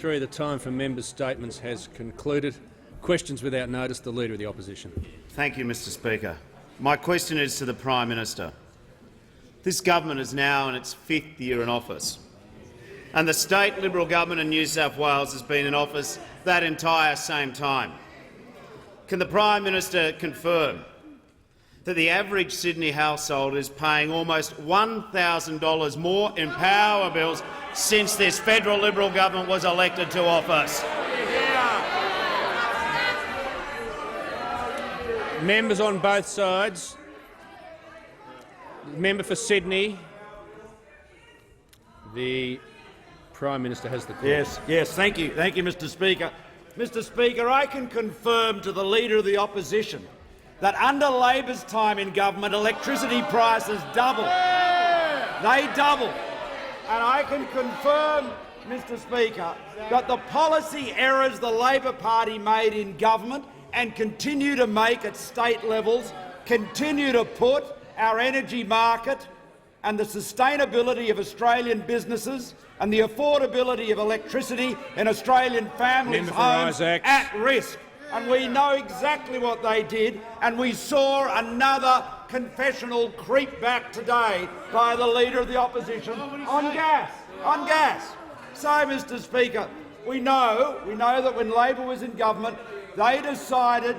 The time for members' statements has concluded. Questions without notice. The Leader of the Opposition. Thank you, Mr Speaker. My question is to the Prime Minister. This government is now in its 5th year in office, and the state Liberal government in New South Wales has been in office that entire same time. Can the Prime Minister confirm that the average Sydney household is paying almost $1,000 more in power bills since this federal Liberal government was elected to office? Members on both sides. Member for Sydney. The Prime Minister has the call. Yes. Thank you, Mr Speaker. Mr Speaker, I can confirm to the Leader of the Opposition that under Labor's time in government, electricity prices doubled. They doubled. And I can confirm, Mr Speaker, that the policy errors the Labor Party made in government and continue to make at state levels continue to put our energy market and the sustainability of Australian businesses and the affordability of electricity in Australian families' homes at risk. And we know exactly what they did, and we saw another confessional creep back today by the Leader of the Opposition on gas. So, Mr Speaker, we know that when Labor was in government, they decided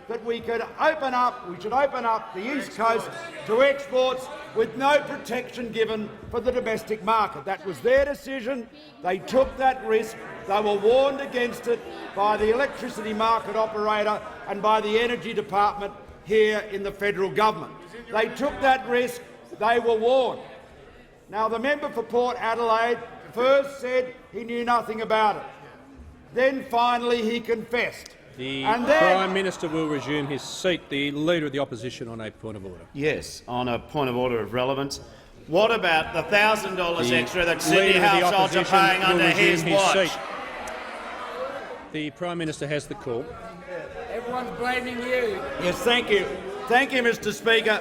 that we should open up the East Coast to exports with no protection given for the domestic market. That was their decision. They took that risk. They were warned against it by the electricity market operator and by the Energy Department here in the federal government. They took that risk. They were warned. Now, the member for Port Adelaide first said he knew nothing about it. Then finally he confessed. The Prime Minister will resume his seat. The Leader of the Opposition on a point of order. Yes, on a point of order of relevance. What about the $1,000 extra that Sydney households are paying under his watch? The Prime Minister has the call. Everyone's blaming you. Yes, thank you. Thank you, Mr Speaker.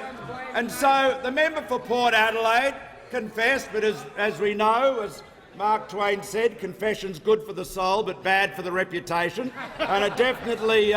And so the member for Port Adelaide confessed, but as we know, as Mark Twain said, confession's good for the soul but bad for the reputation, and it definitely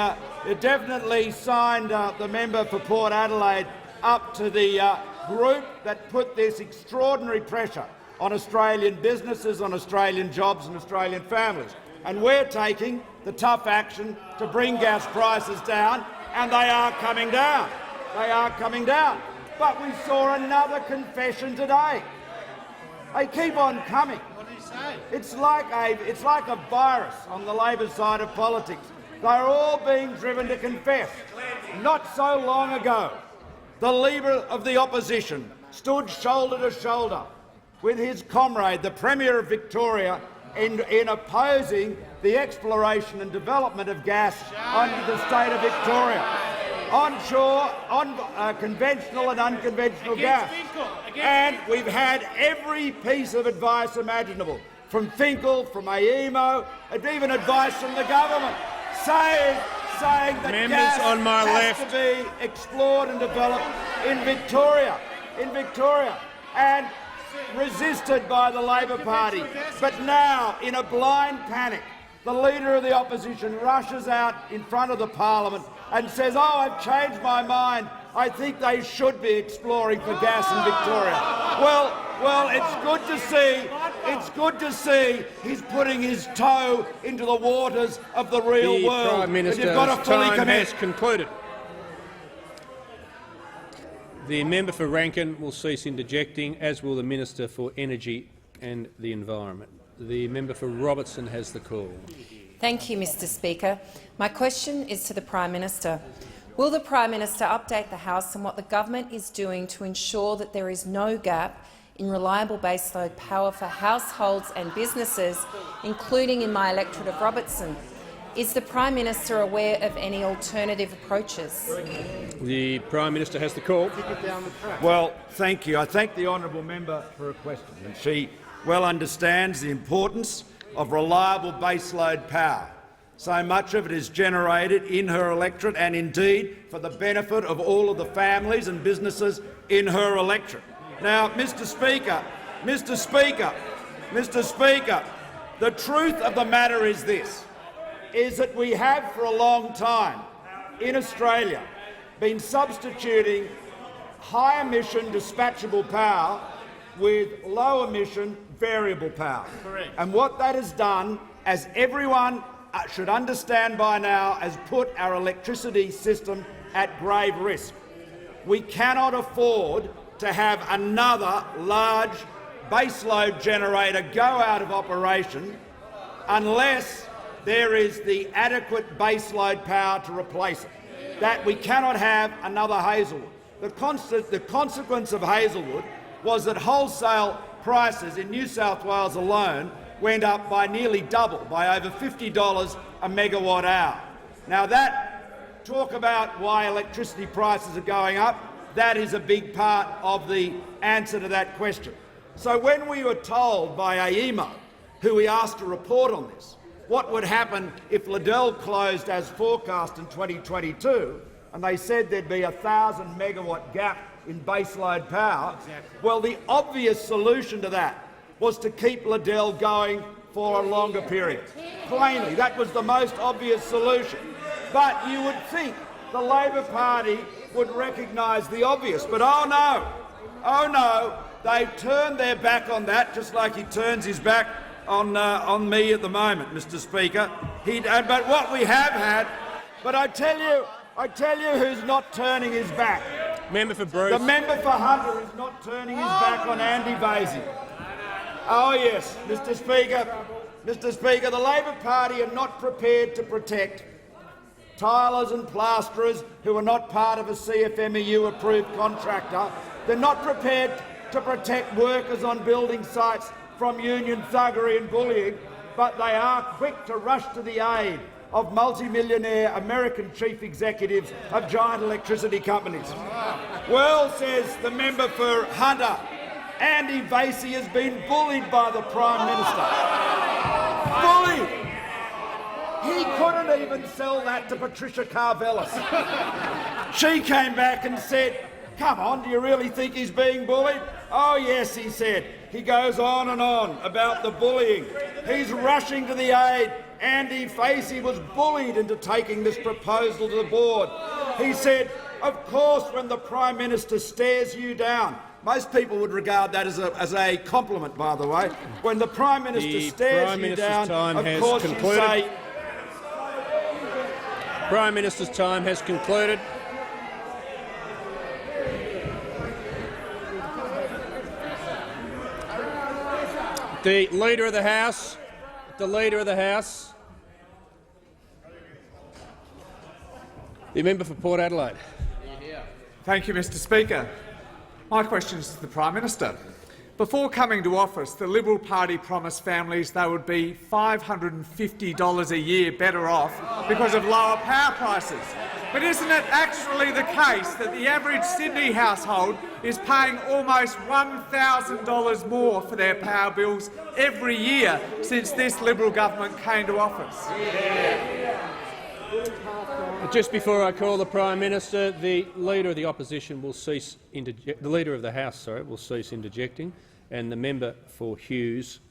signed the member for Port Adelaide up to the group that put this extraordinary pressure on Australian businesses, on Australian jobs and Australian families. And we're taking the tough action to bring gas prices down, and they are coming down. They are coming down. But we saw another confession today. They keep on coming. It's like a virus on the Labor side of politics. They're all being driven to confess. Not so long ago, the Leader of the Opposition stood shoulder to shoulder with his comrade, the Premier of Victoria, in opposing the exploration and development of gas on the state of Victoria. Onshore, conventional and unconventional gas. And we've had every piece of advice imaginable, from Finkel, from AEMO, and even advice from the government, saying that gas has to be explored and developed in Victoria, and resisted by the Labor Party. But now, in a blind panic, the Leader of the Opposition rushes out in front of the Parliament and says, "Oh, I've changed my mind. I think they should be exploring for gas in Victoria." Well, it's good to see. It's good to see he's putting his toe into the waters of the real world. The Prime Minister's time has concluded. The member for Rankin will cease interjecting, as will the Minister for Energy and the Environment. The member for Robertson has the call. Thank you, Mr Speaker. My question is to the Prime Minister. Will the Prime Minister update the House on what the government is doing to ensure that there is no gap in reliable baseload power for households and businesses, including in my electorate of Robertson? Is the Prime Minister aware of any alternative approaches? The Prime Minister has the call. Well, thank you. I thank the honourable member for her question, and she well understands the importance of reliable baseload power. So much of it is generated in her electorate and indeed for the benefit of all of the families and businesses in her electorate. Now, Mr Speaker, The truth of the matter is this, is that we have for a long time in Australia been substituting high-emission dispatchable power with low-emission variable power. Correct. And what that has done, as everyone should understand by now, has put our electricity system at grave risk. We cannot afford to have another large baseload generator go out of operation unless there is the adequate baseload power to replace it. That we cannot have another Hazelwood. The consequence of Hazelwood was that wholesale prices in New South Wales alone went up by nearly double, by over $50 a megawatt hour. Now that, talk about why electricity prices are going up, that is a big part of the answer to that question. So when we were told by AEMO, who we asked to report on this, what would happen if Liddell closed as forecast in 2022, and they said there'd be a 1,000 megawatt gap in baseload power, well, the obvious solution to that was to keep Liddell going for a longer period. Plainly, that was the most obvious solution. But you would think the Labor Party would recognise the obvious, but oh no, they've turned their back on that, just like he turns his back on me at the moment, Mr. Speaker. But what we have had, but I tell you who's not turning his back. Member for Bruce. The member for Hunter is not turning his back on Andy Vasey. Oh yes, Mr. Speaker, the Labor Party are not prepared to protect tilers and plasterers who are not part of a CFMEU-approved contractor. They're not prepared to protect workers on building sites from union thuggery and bullying, but they are quick to rush to the aid of multi-millionaire American chief executives of giant electricity companies. Well, says the member for Hunter, Andy Vasey has been bullied by the Prime Minister. Bullied! He couldn't even sell that to Patricia Karvelas. She came back and said, "Come on, do you really think he's being bullied?" "Oh yes," he said. He goes on and on about the bullying. He's rushing to the aid. Andy Vasey was bullied into taking this proposal to the board. He said, "Of course, when the Prime Minister stares you down," most people would regard that as a compliment, by the way. When the Prime Minister stares you down, of course you say... Prime Minister's time has concluded. The Leader of the House. The member for Port Adelaide. Thank you, Mr. Speaker. My question is to the Prime Minister. Before coming to office, the Liberal Party promised families they would be $550 a year better off because of lower power prices. But isn't it actually the case that the average Sydney household is paying almost $1,000 more for their power bills every year since this Liberal government came to office? Just before I call the Prime Minister, the Leader of the Opposition will cease the Leader of the House, will cease interjecting, and the member for Hughes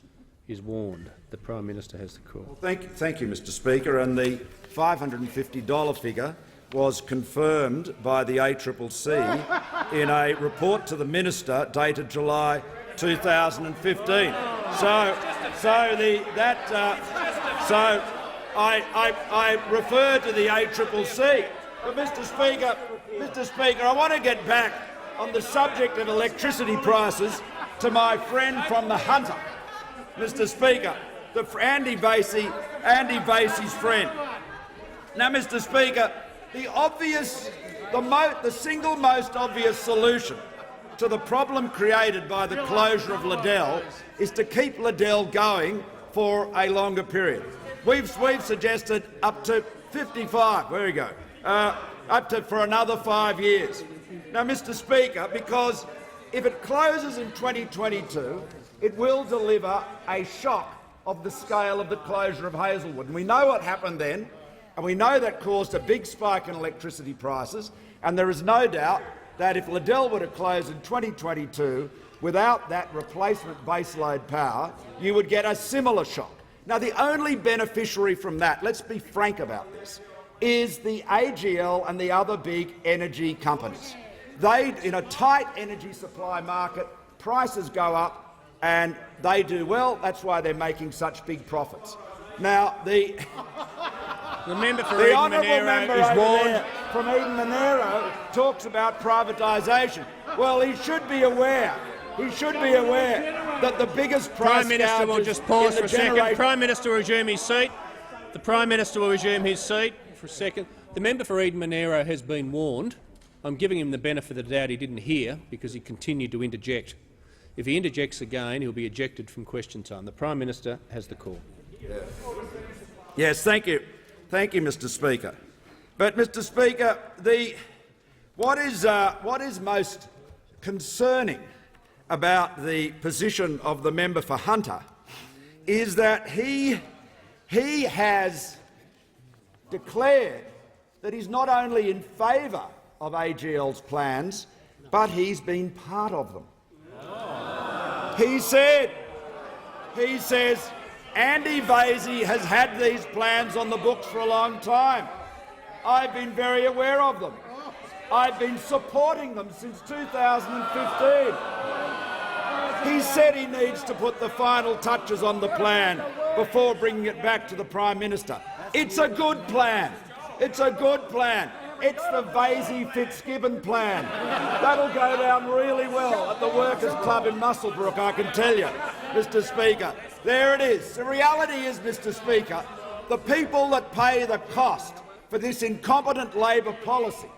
is warned. The Prime Minister has the call. Well, thank you, Mr. Speaker. And the $550 figure was confirmed by the ACCC in a report to the Minister dated July 2015. I refer to the ACCC. But Mr. Speaker, I want to get back on the subject of electricity prices to my friend from the Hunter, Mr. Speaker, Andy Vasey's friend. Now, Mr. Speaker, the single most obvious solution to the problem created by the closure of Liddell is to keep Liddell going for a longer period. We've suggested up to 55. There we go. For another 5 years. Now, Mr. Speaker, because if it closes in 2022, it will deliver a shock of the scale of the closure of Hazelwood. And we know what happened then, and we know that caused a big spike in electricity prices. And there is no doubt that if Liddell were to close in 2022, without that replacement baseload power, you would get a similar shock. Now, the only beneficiary from that, let's be frank about this, is the AGL and the other big energy companies. They, in a tight energy supply market, prices go up and they do well. That's why they're making such big profits. Now, the member for the Eden honourable Monaro member is over warned. there from Eden Monaro talks about privatisation. Well, he should be aware. He should be aware that the biggest price Prime Minister will gouges just pause in for a the second. generation— Prime Minister will resume his seat. The Prime Minister will resume his seat for a second. The member for Eden Monaro has been warned. I'm giving him the benefit of the doubt he didn't hear because he continued to interject. If he interjects again, he'll be ejected from question time. The Prime Minister has the call. Yes, thank you. Thank you, Mr Speaker. But, Mr Speaker, what is most concerning about the position of the member for Hunter is that he has declared that he's not only in favour of AGL's plans, but he's been part of them. He says Andy Vasey has had these plans on the books for a long time. I've been very aware of them. I've been supporting them since 2015. He said he needs to put the final touches on the plan before bringing it back to the Prime Minister. It's a good plan. It's a good plan. It's the Vasey-Fitzgibbon plan. That'll go down really well at the Workers' Club in Muswellbrook, I can tell you, Mr Speaker. There it is. The reality is, Mr Speaker, the people that pay the cost for this incompetent Labor policy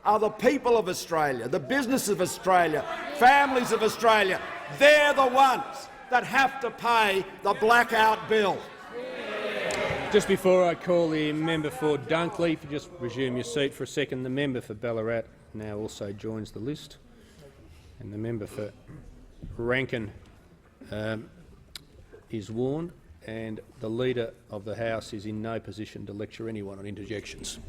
are the people of Australia, the business of Australia, families of Australia. They're the ones that have to pay the blackout bill. Just before I call the member for Dunkley, if you just resume your seat for a second, the member for Ballarat now also joins the list, and the member for Rankin is warned, and the Leader of the House is in no position to lecture anyone on interjections.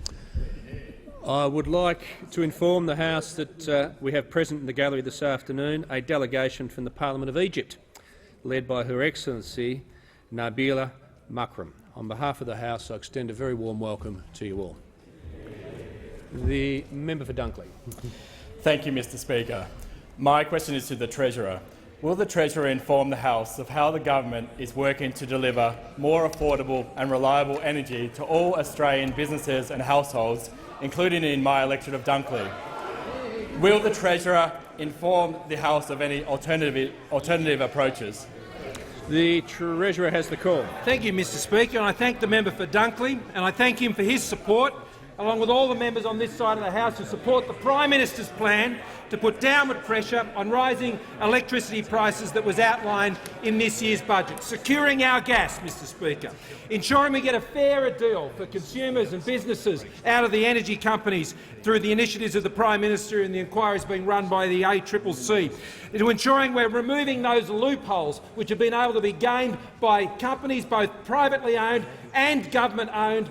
I would like to inform the House that we have present in the gallery this afternoon a delegation from the Parliament of Egypt, led by Her Excellency Nabila Makram. On behalf of the House, I extend a very warm welcome to you all. The member for Dunkley. Thank you, Mr Speaker. My question is to the Treasurer. Will the Treasurer inform the House of how the government is working to deliver more affordable and reliable energy to all Australian businesses and households, including in my electorate of Dunkley? Will the Treasurer inform the House of any alternative approaches? The Treasurer has the call. Thank you, Mr Speaker, and I thank the member for Dunkley, and I thank him for his support, along with all the members on this side of the House who support the Prime Minister's plan to put downward pressure on rising electricity prices that was outlined in this year's budget, securing our gas, Mr Speaker, ensuring we get a fairer deal for consumers and businesses out of the energy companies through the initiatives of the Prime Minister and the inquiries being run by the ACCC, to ensuring we're removing those loopholes which have been able to be gained by companies both privately owned and government-owned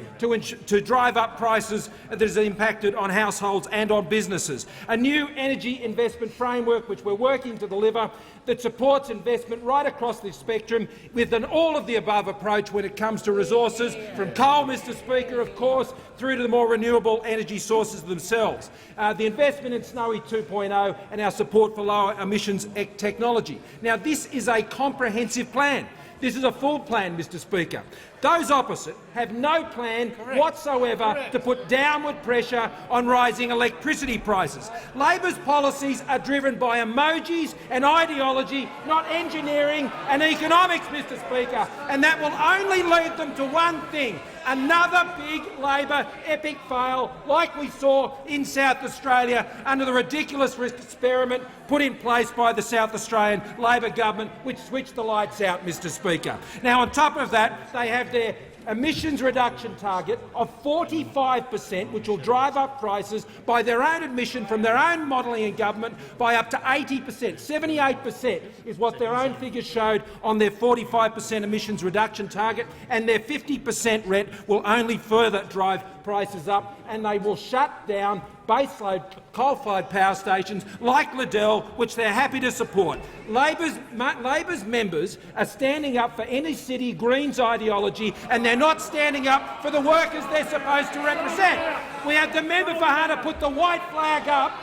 to drive up prices that has impacted on households and on businesses. A new energy investment framework which we're working to deliver that supports investment right across the spectrum with an all-of-the-above approach when it comes to resources, from coal, Mr Speaker, of course, through to the more renewable energy sources themselves. The investment in Snowy 2.0 and our support for lower emissions technology. Now, this is a comprehensive plan. This is a full plan, Mr Speaker. Those opposite have no plan whatsoever to put downward pressure on rising electricity prices. Labor's policies are driven by emojis and ideology, not engineering and economics, Mr Speaker, and that will only lead them to one thing: another big Labor epic fail like we saw in South Australia under the ridiculous experiment put in place by the South Australian Labor government, which switched the lights out, Mr Speaker. Now, on top of that, they have their emissions reduction target of 45%, which will drive up prices by their own admission from their own modelling in government by up to 80%. 78% is what their own figures showed on their 45% emissions reduction target, and their 50% rate will only further drive prices up, and they will shut down baseload coal-fired power stations like Liddell, which they're happy to support. Labor's members are standing up for any city Greens ideology, and they're not standing up for the workers they're supposed to represent. We had the member for Hunter put the white flag up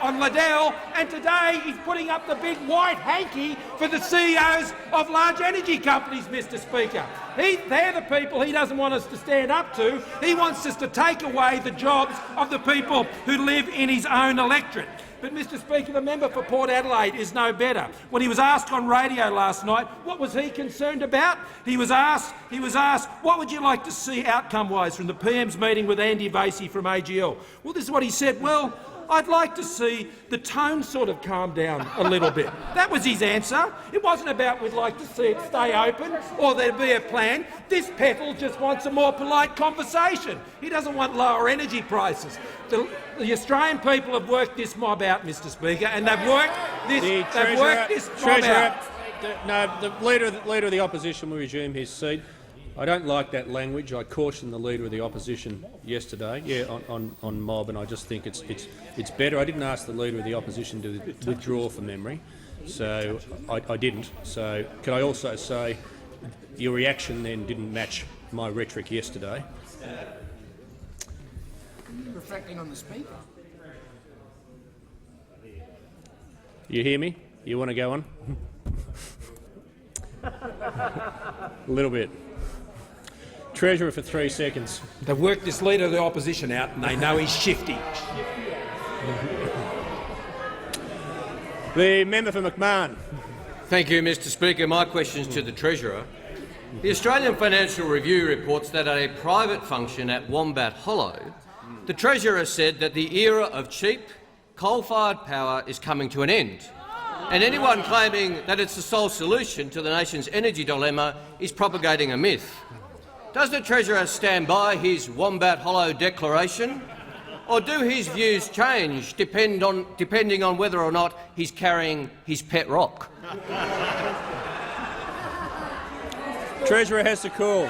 on Liddell, and today he's putting up the big white hanky for the CEOs of large energy companies, Mr Speaker. They're the people he doesn't want us to stand up to. He wants us to take away the jobs of the people who live in his own electorate. But, Mr Speaker, the member for Port Adelaide is no better. When he was asked on radio last night what was he concerned about, he was asked, what would you like to see outcome-wise from the PM's meeting with Andy Vasey from AGL? Well, this is what he said. Well, I'd like to see the tone sort of calm down a little bit. That was his answer. It wasn't about we'd like to see it stay open or there'd be a plan. This petal just wants a more polite conversation. He doesn't want lower energy prices. The Australian people have worked this mob out, Mr Speaker, and they've worked this mob out. No, the leader of the opposition will resume his seat. I don't like that language. I cautioned the Leader of the Opposition yesterday, on mob, and I just think it's better. I didn't ask the Leader of the Opposition to withdraw from memory, so I didn't. So can I also say your reaction then didn't match my rhetoric yesterday? Reflecting on the Speaker. You hear me? You want to go on? A little bit. Treasurer for 3 seconds. They've worked this Leader of the Opposition out, and they know he's shifty. The member for McMahon. Thank you, Mr Speaker. My question is to the Treasurer. The Australian Financial Review reports that at a private function at Wombat Hollow, the Treasurer said that the era of cheap, coal-fired power is coming to an end, and anyone claiming that it's the sole solution to the nation's energy dilemma is propagating a myth. Does the Treasurer stand by his Wombat Hollow declaration, or do his views change depending on whether or not he's carrying his pet rock? Treasurer has the call.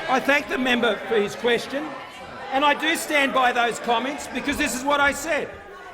I thank the member for his question, and I do stand by those comments because this is what I said.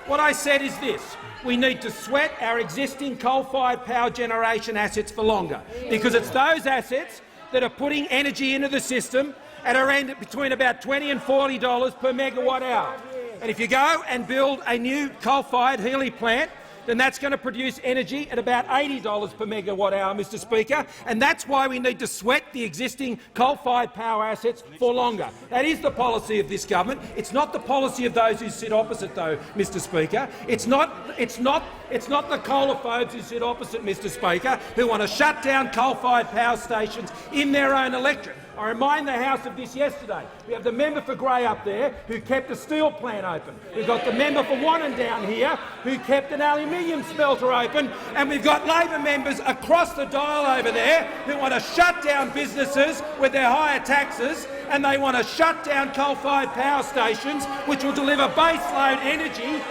What I said is this. We need to sweat our existing coal-fired power generation assets for longer, because it's those assets that are putting energy into the system at around between about $20 and $40 per megawatt hour. And if you go and build a new coal-fired Healy plant, then that's going to produce energy at about $80 per megawatt hour, Mr Speaker, and that's why we need to sweat the existing coal-fired power assets for longer. That is the policy of this government. It's not the policy of those who sit opposite, though, Mr Speaker. It's not the coalophobes who sit opposite, Mr Speaker, who want to shut down coal-fired power stations in their own electorate. I remind the House of this yesterday. We have the member for Grey up there who kept a steel plant open. We've got the member for Wannon down here who kept an aluminium smelter open. And we've got Labor members across the dial over there who want to shut down businesses with their higher taxes, and they want to shut down coal-fired power stations which will deliver baseload energy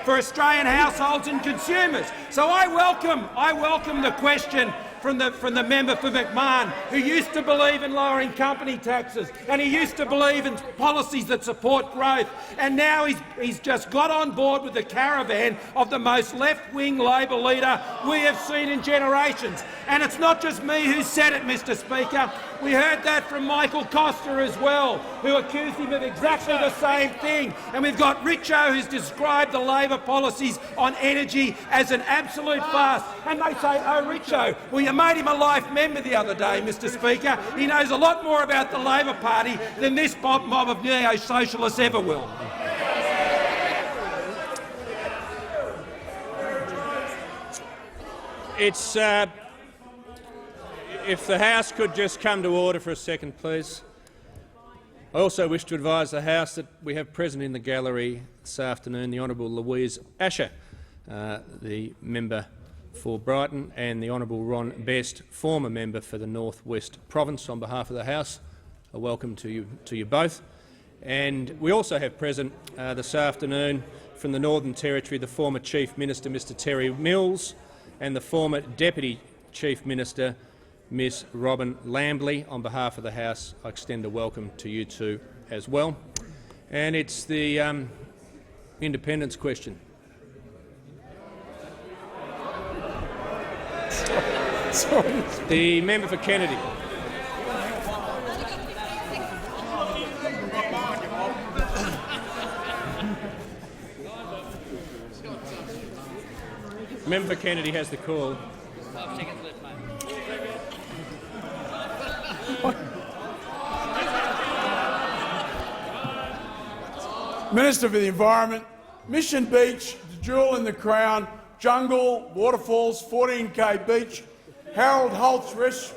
for Australian households and consumers. So I welcome the question from the member for McMahon, who used to believe in lowering company taxes, and he used to believe in policies that support growth, and now he's just got on board with the caravan of the most left-wing Labor leader we have seen in generations. And it's not just me who said it, Mr Speaker. We heard that from Michael Costa as well, who accused him of exactly the same thing. And we've got Richo, who's described the Labor policies on energy as an absolute farce. And they say, oh, Richo, well, you made him a life member the other day, Mr Speaker. He knows a lot more about the Labor Party than this mob of neo-socialists ever will. It's if the House could just come to order for a second, please. I also wish to advise the House that we have present in the gallery this afternoon the Honourable Louise Asher, the member for Brighton, and the Honourable Ron Best, former member for the North West Province. On behalf of the House, a welcome to you both. And we also have present this afternoon from the Northern Territory the former Chief Minister, Mr Terry Mills, and the former Deputy Chief Minister, Miss Robin Lambley. On behalf of the House, I extend a welcome to you two as well. And it's the independence question. The member for Kennedy. Member for Kennedy has the call. Minister for the Environment, Mission Beach, the jewel in the crown, jungle, waterfalls, 14K beach, Harold Holt's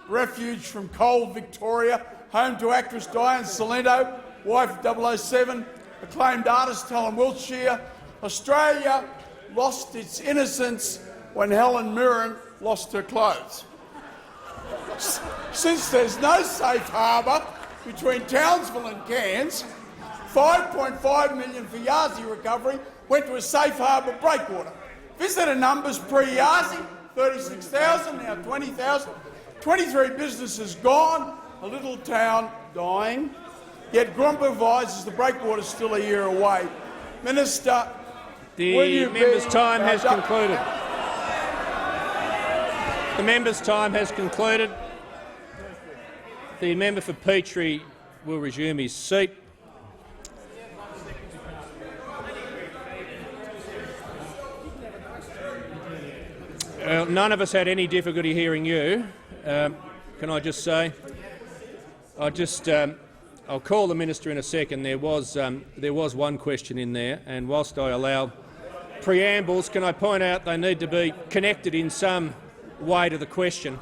refuge from cold Victoria, home to actress Diane Salento, wife of 007, acclaimed artist Helen Wiltshire. Australia lost its innocence when Helen Mirren lost her clothes. Since there's no safe harbour between Townsville and Cairns, $5.5 million for Yazzie recovery went to a safe harbour breakwater. Visitor numbers pre-Yazzie, 36,000, now 20,000. 23 businesses gone, a little town dying. Yet Grump advises the breakwater is still a year away. Minister, the member's time has concluded. The member's time has concluded. The member for Petrie will resume his seat. None of us had any difficulty hearing you. Can I just say, I'll call the minister in a second. There was one question in there, and whilst I allow preambles, can I point out they need to be connected in some way to the question,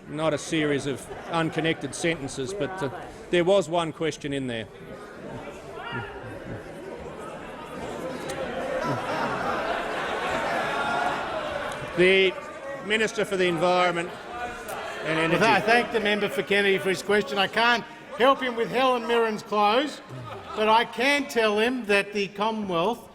not a series of unconnected sentences. But there was one question in there. The Minister for the Environment and Energy. I thank the member for Kennedy for his question. I can't help him with Helen Mirren's clothes, but I can tell him that the Commonwealth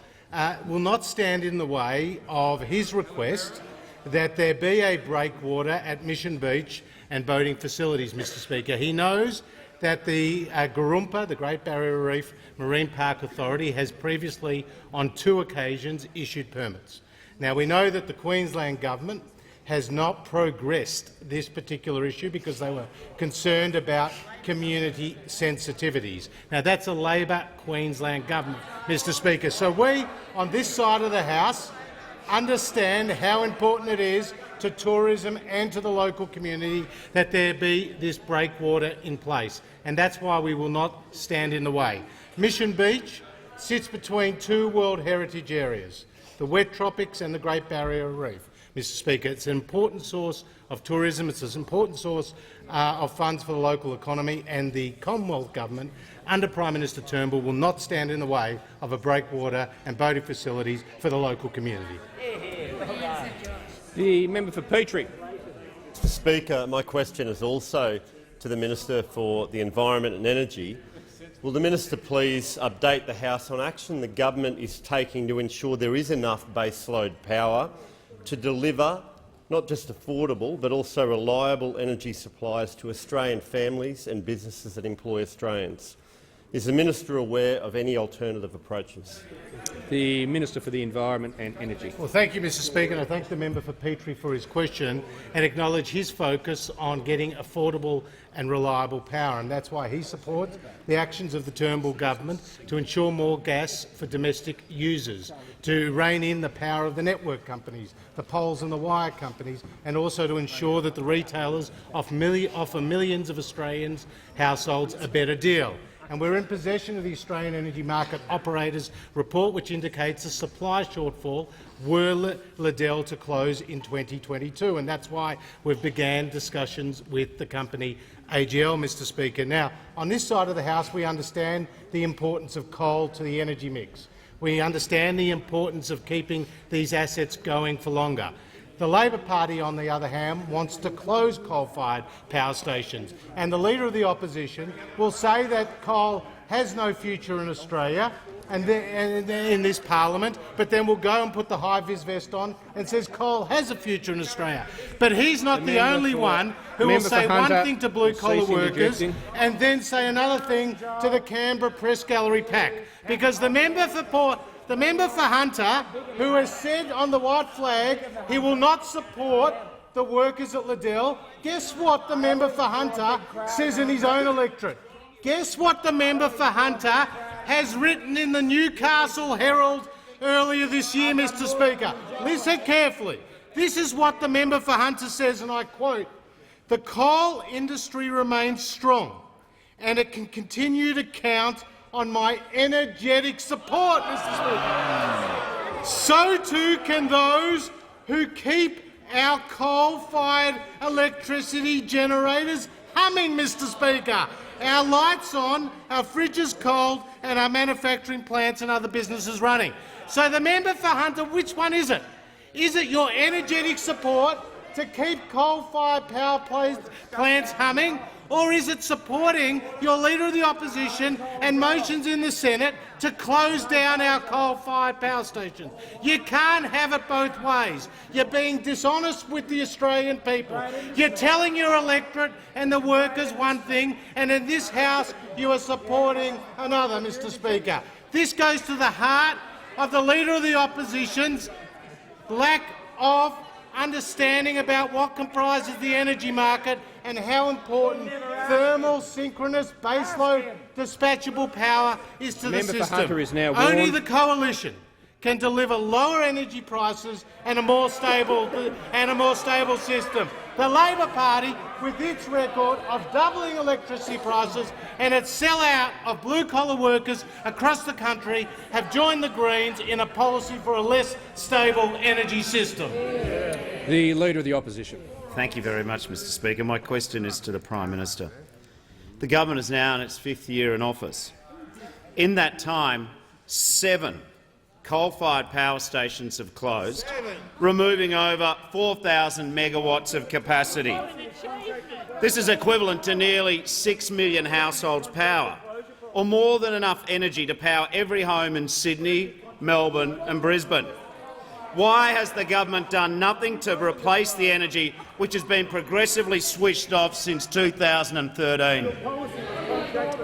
will not stand in the way of his request that there be a breakwater at Mission Beach and boating facilities, Mr Speaker. He knows that the Gurumpa, the Great Barrier Reef Marine Park Authority, has previously on 2 occasions issued permits. Now, we know that the Queensland Government has not progressed this particular issue because they were concerned about community sensitivities. Now, that's a Labor Queensland Government, Mr Speaker. So we, on this side of the House, understand how important it is to tourism and to the local community that there be this breakwater in place, and that's why we will not stand in the way. Mission Beach sits between 2 World Heritage areas, the wet tropics and the Great Barrier Reef. Mr Speaker, it's an important source of tourism, it's an important source of funds for the local economy, and the Commonwealth Government, under Prime Minister Turnbull, will not stand in the way of a breakwater and boating facilities for the local community. The member for Petrie. Mr Speaker, my question is also to the Minister for the Environment and Energy. Will the minister please update the House on action the government is taking to ensure there is enough baseload power to deliver not just affordable but also reliable energy supplies to Australian families and businesses that employ Australians? Is the minister aware of any alternative approaches? The Minister for the Environment and Energy. Well, thank you, Mr Speaker, and I thank the member for Petrie for his question and acknowledge his focus on getting affordable and reliable power, and that's why he supports the actions of the Turnbull government to ensure more gas for domestic users, to rein in the power of the network companies, the poles and the wire companies, and also to ensure that the retailers offer millions of Australians' households a better deal. And we're in possession of the Australian Energy Market Operators report, which indicates a supply shortfall were Liddell to close in 2022, and that's why we've began discussions with the company AGL, Mr Speaker. Now, on this side of the House, we understand the importance of coal to the energy mix. We understand the importance of keeping these assets going for longer. The Labor Party, on the other hand, wants to close coal-fired power stations, and the Leader of the Opposition will say that coal has no future in Australia in this parliament, but then will go and put the high-vis vest on and says coal has a future in Australia. But he's not the only one who will say one thing to blue-collar workers and then say another thing to the Canberra Press Gallery PAC. Because the member for Hunter, who has said on the white flag he will not support the workers at Liddell, guess what the member for Hunter says in his own electorate? Guess what the member for Hunter has written in the Newcastle Herald earlier this year, Mr Speaker? Listen carefully. This is what the member for Hunter says, and I quote, "The coal industry remains strong and it can continue to count on my energetic support, Mr Speaker. So too can those who keep our coal-fired electricity generators humming, Mr Speaker. Our lights on, our fridges cold and our manufacturing plants and other businesses running." So the member for Hunter, which one is it? Is it your energetic support to keep coal-fired power plants humming, or is it supporting your Leader of the Opposition and motions in the Senate to close down our coal-fired power stations? You can't have it both ways. You're being dishonest with the Australian people. You're telling your electorate and the workers one thing, and in this House you are supporting another, Mr Speaker. This goes to the heart of the Leader of the Opposition's lack of understanding about what comprises the energy market and how important thermal, synchronous, baseload, dispatchable power is to the system. Hunter is now Only warned. the coalition can deliver lower energy prices and a more stable system. The Labor Party, with its record of doubling electricity prices and its sell-out of blue-collar workers across the country, have joined the Greens in a policy for a less stable energy system. The Leader of the Opposition. Thank you very much, Mr Speaker. My question is to the Prime Minister. The government is now in its 5th year in office. In that time, 7 coal-fired power stations have closed, removing over 4,000 megawatts of capacity. This is equivalent to nearly 6 million households' power, or more than enough energy to power every home in Sydney, Melbourne and Brisbane. Why has the government done nothing to replace the energy which has been progressively switched off since 2013?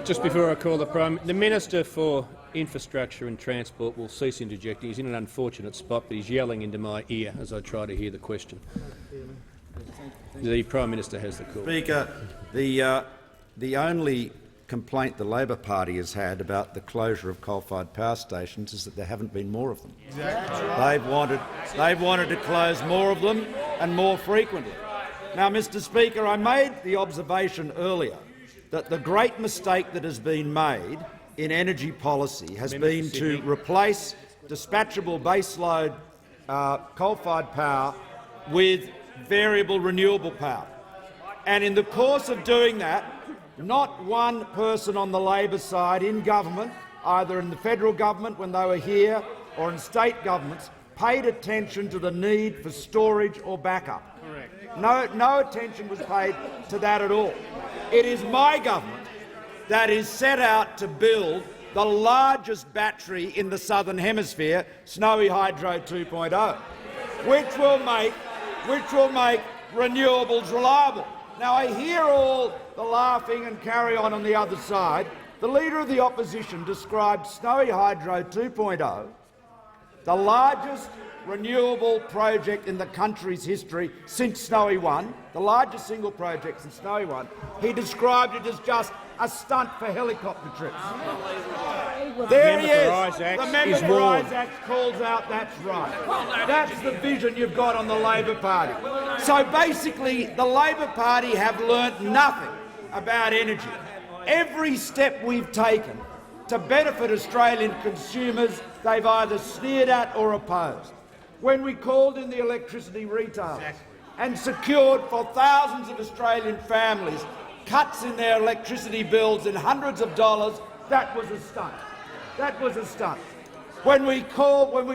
Just before I call the Minister for Infrastructure and Transport will cease interjecting. He's in an unfortunate spot, but he's yelling into my ear as I try to hear the question. The Prime Minister has the call. Speaker, the only complaint the Labor Party has had about the closure of coal-fired power stations is that there haven't been more of them. They've wanted to close more of them and more frequently. Now, Mr Speaker, I made the observation earlier that the great mistake that has been made in energy policy has been to replace dispatchable baseload coal-fired power with variable renewable power. And in the course of doing that, not one person on the Labor side in government, either in the federal government when they were here or in state governments, paid attention to the need for storage or backup. Correct. No attention was paid to that at all. It is my government that is set out to build the largest battery in the Southern Hemisphere, Snowy Hydro 2.0, which will make renewables reliable. Now, I hear all the laughing and carry on the other side. The Leader of the Opposition described Snowy Hydro 2.0, the largest renewable project in the country's history since Snowy 1, the largest single project since Snowy 1. He described it as just a stunt for helicopter trips. There he is. The member for Isaacs calls out, that's right. That's the vision you've got on the Labor Party. So basically, the Labor Party have learnt nothing about energy. Every step we've taken to benefit Australian consumers, they've either sneered at or opposed. When we called in the electricity retailers and secured for thousands of Australian families cuts in their electricity bills in hundreds of dollars, that was a stunt. That was a stunt. When we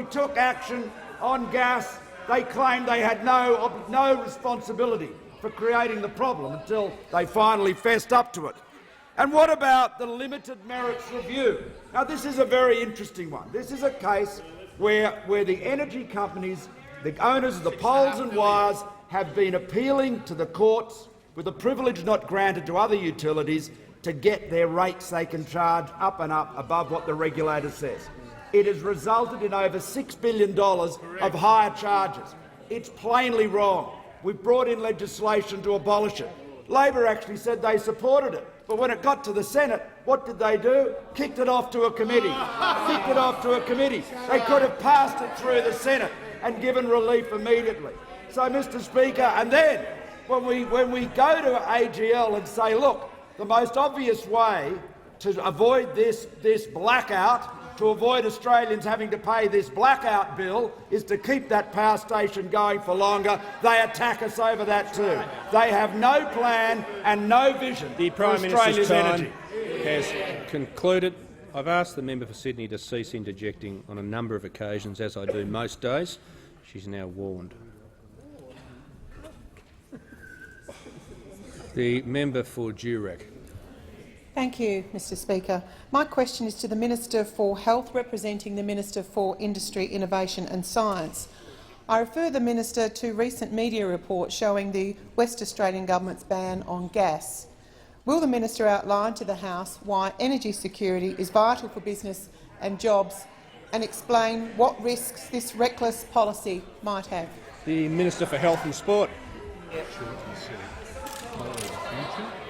took action on gas, they claimed they had no responsibility for creating the problem until they finally fessed up to it. And what about the limited merits review? Now, this is a very interesting one. This is a case where the energy companies, the owners of the poles and wires, have been appealing to the courts with the privilege not granted to other utilities to get their rates they can charge up and up above what the regulator says. It has resulted in over $6 billion of higher charges. It's plainly wrong. We've brought in legislation to abolish it. Labor actually said they supported it, but when it got to the Senate, what did they do? Kicked it off to a committee. Kicked it off to a committee. They could have passed it through the Senate and given relief immediately. So, Mr. Speaker, and then when we go to AGL and say, look, the most obvious way to avoid this blackout, to avoid Australians having to pay this blackout bill, is to keep that power station going for longer, they attack us over that too. They have no plan and no vision The for Prime Australia's Minister's energy. time has concluded. I've asked the member for Sydney to cease interjecting on a number of occasions, as I do most days. She's now warned. The member for Durack. Thank you, Mr Speaker. My question is to the Minister for Health, representing the Minister for Industry, Innovation and Science. I refer the Minister to recent media reports showing the West Australian Government's ban on gas. Will the Minister outline to the House why energy security is vital for business and jobs, and explain what risks this reckless policy might have? The Minister for Health and Sport.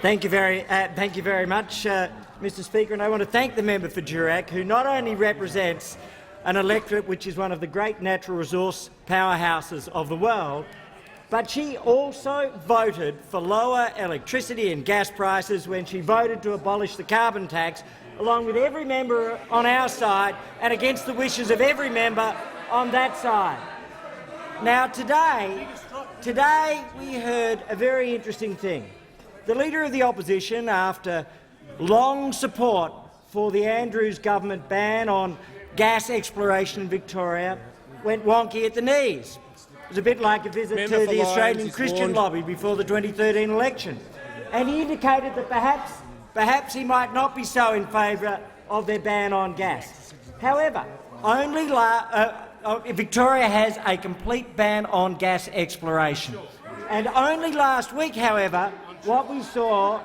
Thank you very much, Mr Speaker, and I want to thank the member for Durack, who not only represents an electorate which is one of the great natural resource powerhouses of the world, but she also voted for lower electricity and gas prices when she voted to abolish the carbon tax, along with every member on our side and against the wishes of every member on that side. Now, today we heard a very interesting thing. The Leader of the Opposition, after long support for the Andrews government ban on gas exploration in Victoria, went wonky at the knees. It was a bit like a visit to the Australian Christian lobby before the 2013 election. And he indicated that perhaps he might not be so in favour of their ban on gas. However, Victoria has a complete ban on gas exploration. And only last week, however, what we saw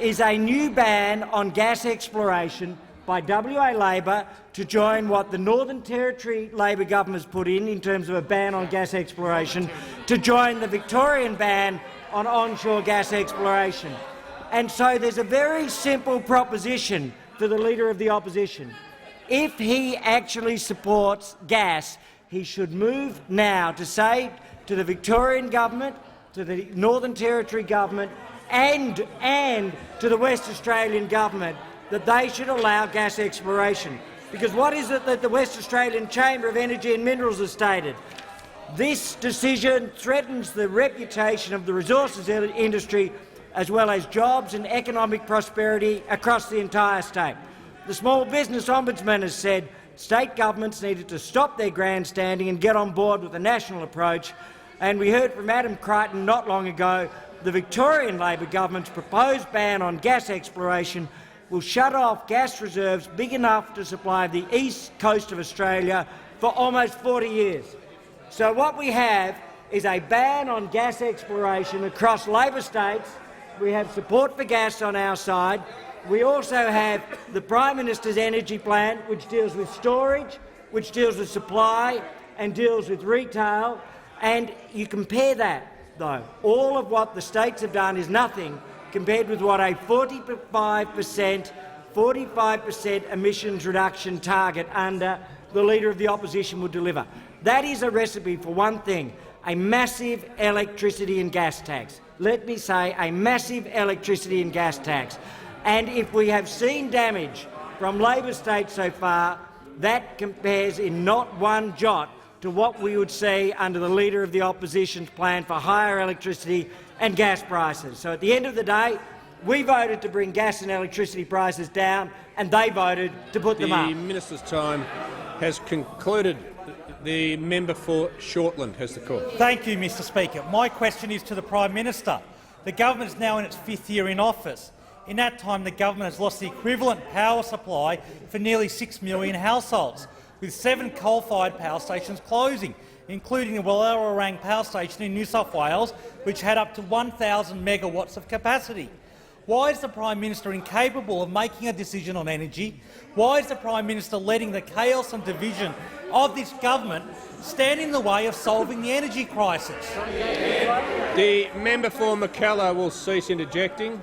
is a new ban on gas exploration by WA Labor to join what the Northern Territory Labor government has put in terms of a ban on gas exploration, to join the Victorian ban on onshore gas exploration. And so there's a very simple proposition for the Leader of the Opposition. If he actually supports gas, he should move now to say to the Victorian government, to the Northern Territory government and to the West Australian government that they should allow gas exploration. Because what is it that the West Australian Chamber of Energy and Minerals has stated? This decision threatens the reputation of the resources industry as well as jobs and economic prosperity across the entire state. The Small Business Ombudsman has said state governments needed to stop their grandstanding and get on board with a national approach. And we heard from Adam Crichton not long ago the Victorian Labor government's proposed ban on gas exploration will shut off gas reserves big enough to supply the east coast of Australia for almost 40 years. So what we have is a ban on gas exploration across Labor states. We have support for gas on our side. We also have the Prime Minister's energy plan, which deals with storage, which deals with supply and deals with retail. And you compare that, though, all of what the states have done is nothing compared with what a 45% emissions reduction target under the Leader of the Opposition would deliver. That is a recipe for one thing, a massive electricity and gas tax. Let me say a massive electricity and gas tax. And if we have seen damage from Labor states so far, that compares in not one jot to what we would see under the Leader of the Opposition's plan for higher electricity and gas prices. So at the end of the day, we voted to bring gas and electricity prices down, and they voted to put them up. The Minister's time has concluded. The member for Shortland has the call. Thank you, Mr Speaker. My question is to the Prime Minister. The government is now in its 5th year in office. In that time, the government has lost the equivalent power supply for nearly 6 million households, with 7 coal-fired power stations closing, including the Wallewarang Power Station in New South Wales, which had up to 1,000 megawatts of capacity. Why is the Prime Minister incapable of making a decision on energy? Why is the Prime Minister letting the chaos and division of this government stand in the way of solving the energy crisis? The member for Mackellar will cease interjecting.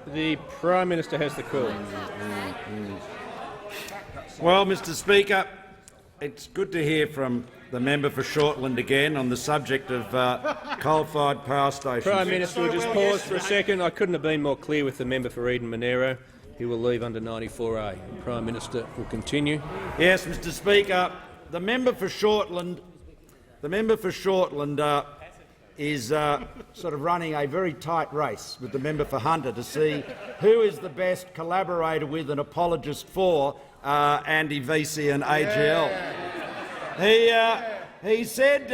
The Prime Minister has the call. Well, Mr Speaker, it's good to hear from the member for Shortland again on the subject of coal-fired power stations. Prime Minister will just pause for a second. I couldn't have been more clear with the member for Eden Monero. He will leave under 94A. The Prime Minister will continue. Yes, Mr Speaker. The member for Shortland is sort of running a very tight race with the member for Hunter to see who is the best collaborator with and apologist for Andy Vesey and AGL. He said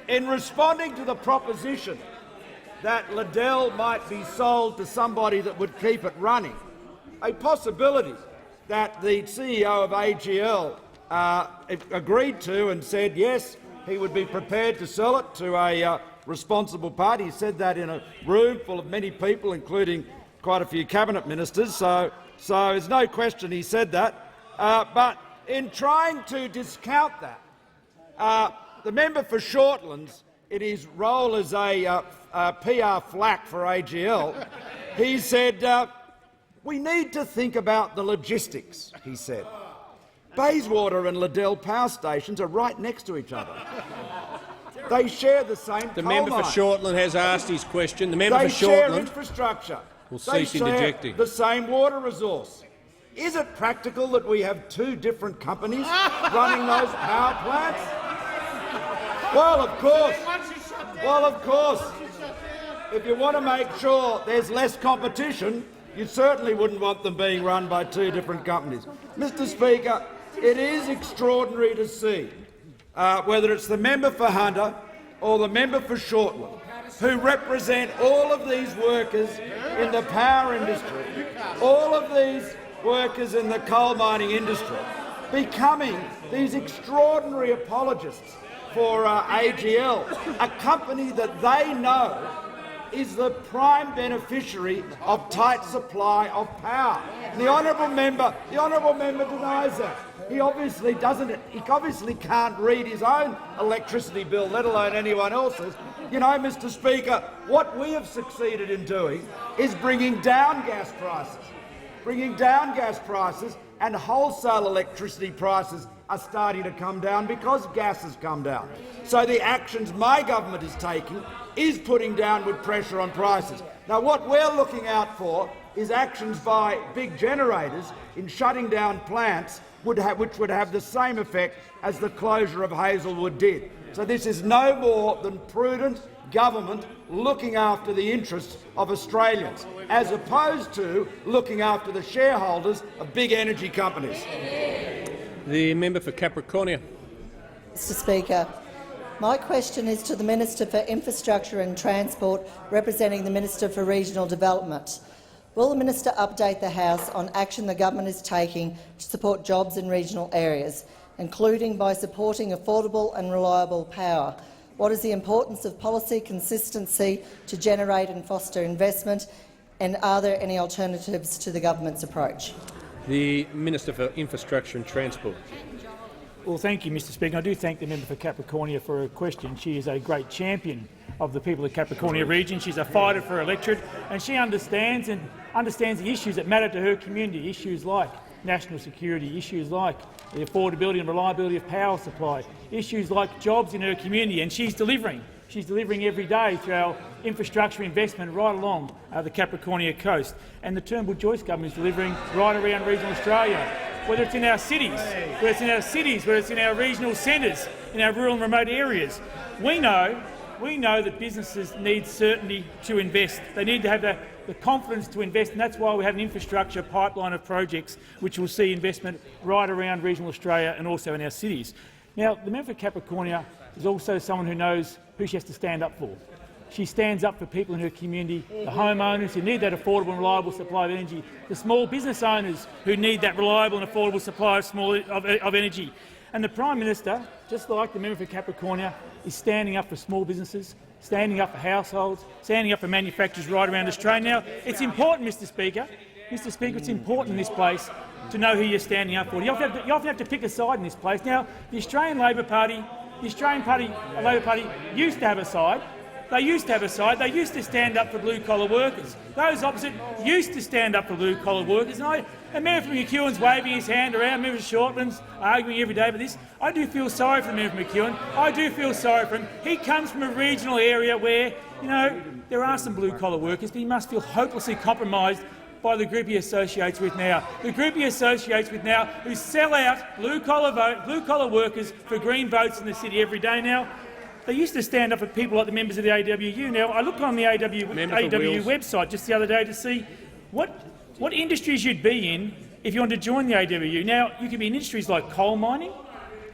in responding to the proposition that Liddell might be sold to somebody that would keep it running, a possibility that the CEO of AGL agreed to and said yes, he would be prepared to sell it to a responsible party. He said that in a room full of many people, including quite a few cabinet ministers, so there's no question he said that. But in trying to discount that, the member for Shortlands, in his role as a PR flack for AGL, he said, we need to think about the logistics, he said. Bayswater and Liddell power stations are right next to each other. They share the same The coal member mine. for Shortland has asked his question. The member They for share Shortland infrastructure. will They cease share interjecting. the same water resource. Is it practical that we have 2 different companies running those power plants? Well, of course. Well, of course. If you want to make sure there's less competition, you certainly wouldn't want them being run by 2 different companies. Mr Speaker, it is extraordinary to see whether it's the member for Hunter or the member for Shortland, who represent all of these workers in the power industry, all of these workers in the coal mining industry, becoming these extraordinary apologists for AGL, a company that they know is the prime beneficiary of tight supply of power. The honourable member denies that. He obviously doesn't. He obviously can't read his own electricity bill, let alone anyone else's. You know, Mr Speaker, what we have succeeded in doing is bringing down gas prices, and wholesale electricity prices are starting to come down because gas has come down. So the actions my government is taking is putting downward pressure on prices. Now, what we're looking out for is actions by big generators in shutting down plants which would have the same effect as the closure of Hazelwood did. So this is no more than prudent government looking after the interests of Australians, as opposed to looking after the shareholders of big energy companies. The member for Capricornia. Mr Speaker, my question is to the Minister for Infrastructure and Transport, representing the Minister for Regional Development. Will the Minister update the House on action the government is taking to support jobs in regional areas, including by supporting affordable and reliable power? What is the importance of policy consistency to generate and foster investment, and are there any alternatives to the government's approach? The Minister for Infrastructure and Transport. Well, thank you, Mr Speaker. I do thank the member for Capricornia for her question. She is a great champion of the people of the Capricornia region. She's a fighter for her electorate, and she understands the issues that matter to her community, issues like national security, issues like the affordability and reliability of power supply, issues like jobs in her community, and she's delivering. She's delivering every day through our infrastructure investment right along the Capricornia coast. And the Turnbull-Joyce government is delivering right around regional Australia, whether it's in our cities, whether it's in our regional centres, in our rural and remote areas. We know that businesses need certainty to invest. They need to have the confidence to invest, and that's why we have an infrastructure pipeline of projects which will see investment right around regional Australia and also in our cities. Now, the member for Capricornia is also someone who knows who she has to stand up for. She stands up for people in her community, the homeowners who need that affordable and reliable supply of energy, the small business owners who need that reliable and affordable supply of energy. And the Prime Minister, just like the member for Capricornia, is standing up for small businesses, standing up for households, standing up for manufacturers right around Australia. Now, it's important, Mr Speaker, it's important in this place to know who you're standing up for. You often have to pick a side in this place. Now, the Australian Labor Party, Labor Party used to have a side. They used to have a side. They used to stand up for blue-collar workers. Those opposite used to stand up for blue-collar workers. And Member for McEwen's waving his hand around. Member Shortland's arguing every day about this. I do feel sorry for Member McEwen. I do feel sorry for him. He comes from a regional area where, there are some blue-collar workers, but he must feel hopelessly compromised by the group he associates with now. The group he associates with now who sell out blue-collar workers for Green votes in the city every day now. They used to stand up for people like the members of the AWU. Now, I looked on the AWU website just the other day to see what industries you'd be in if you wanted to join the AWU. Now, you could be in industries like coal mining,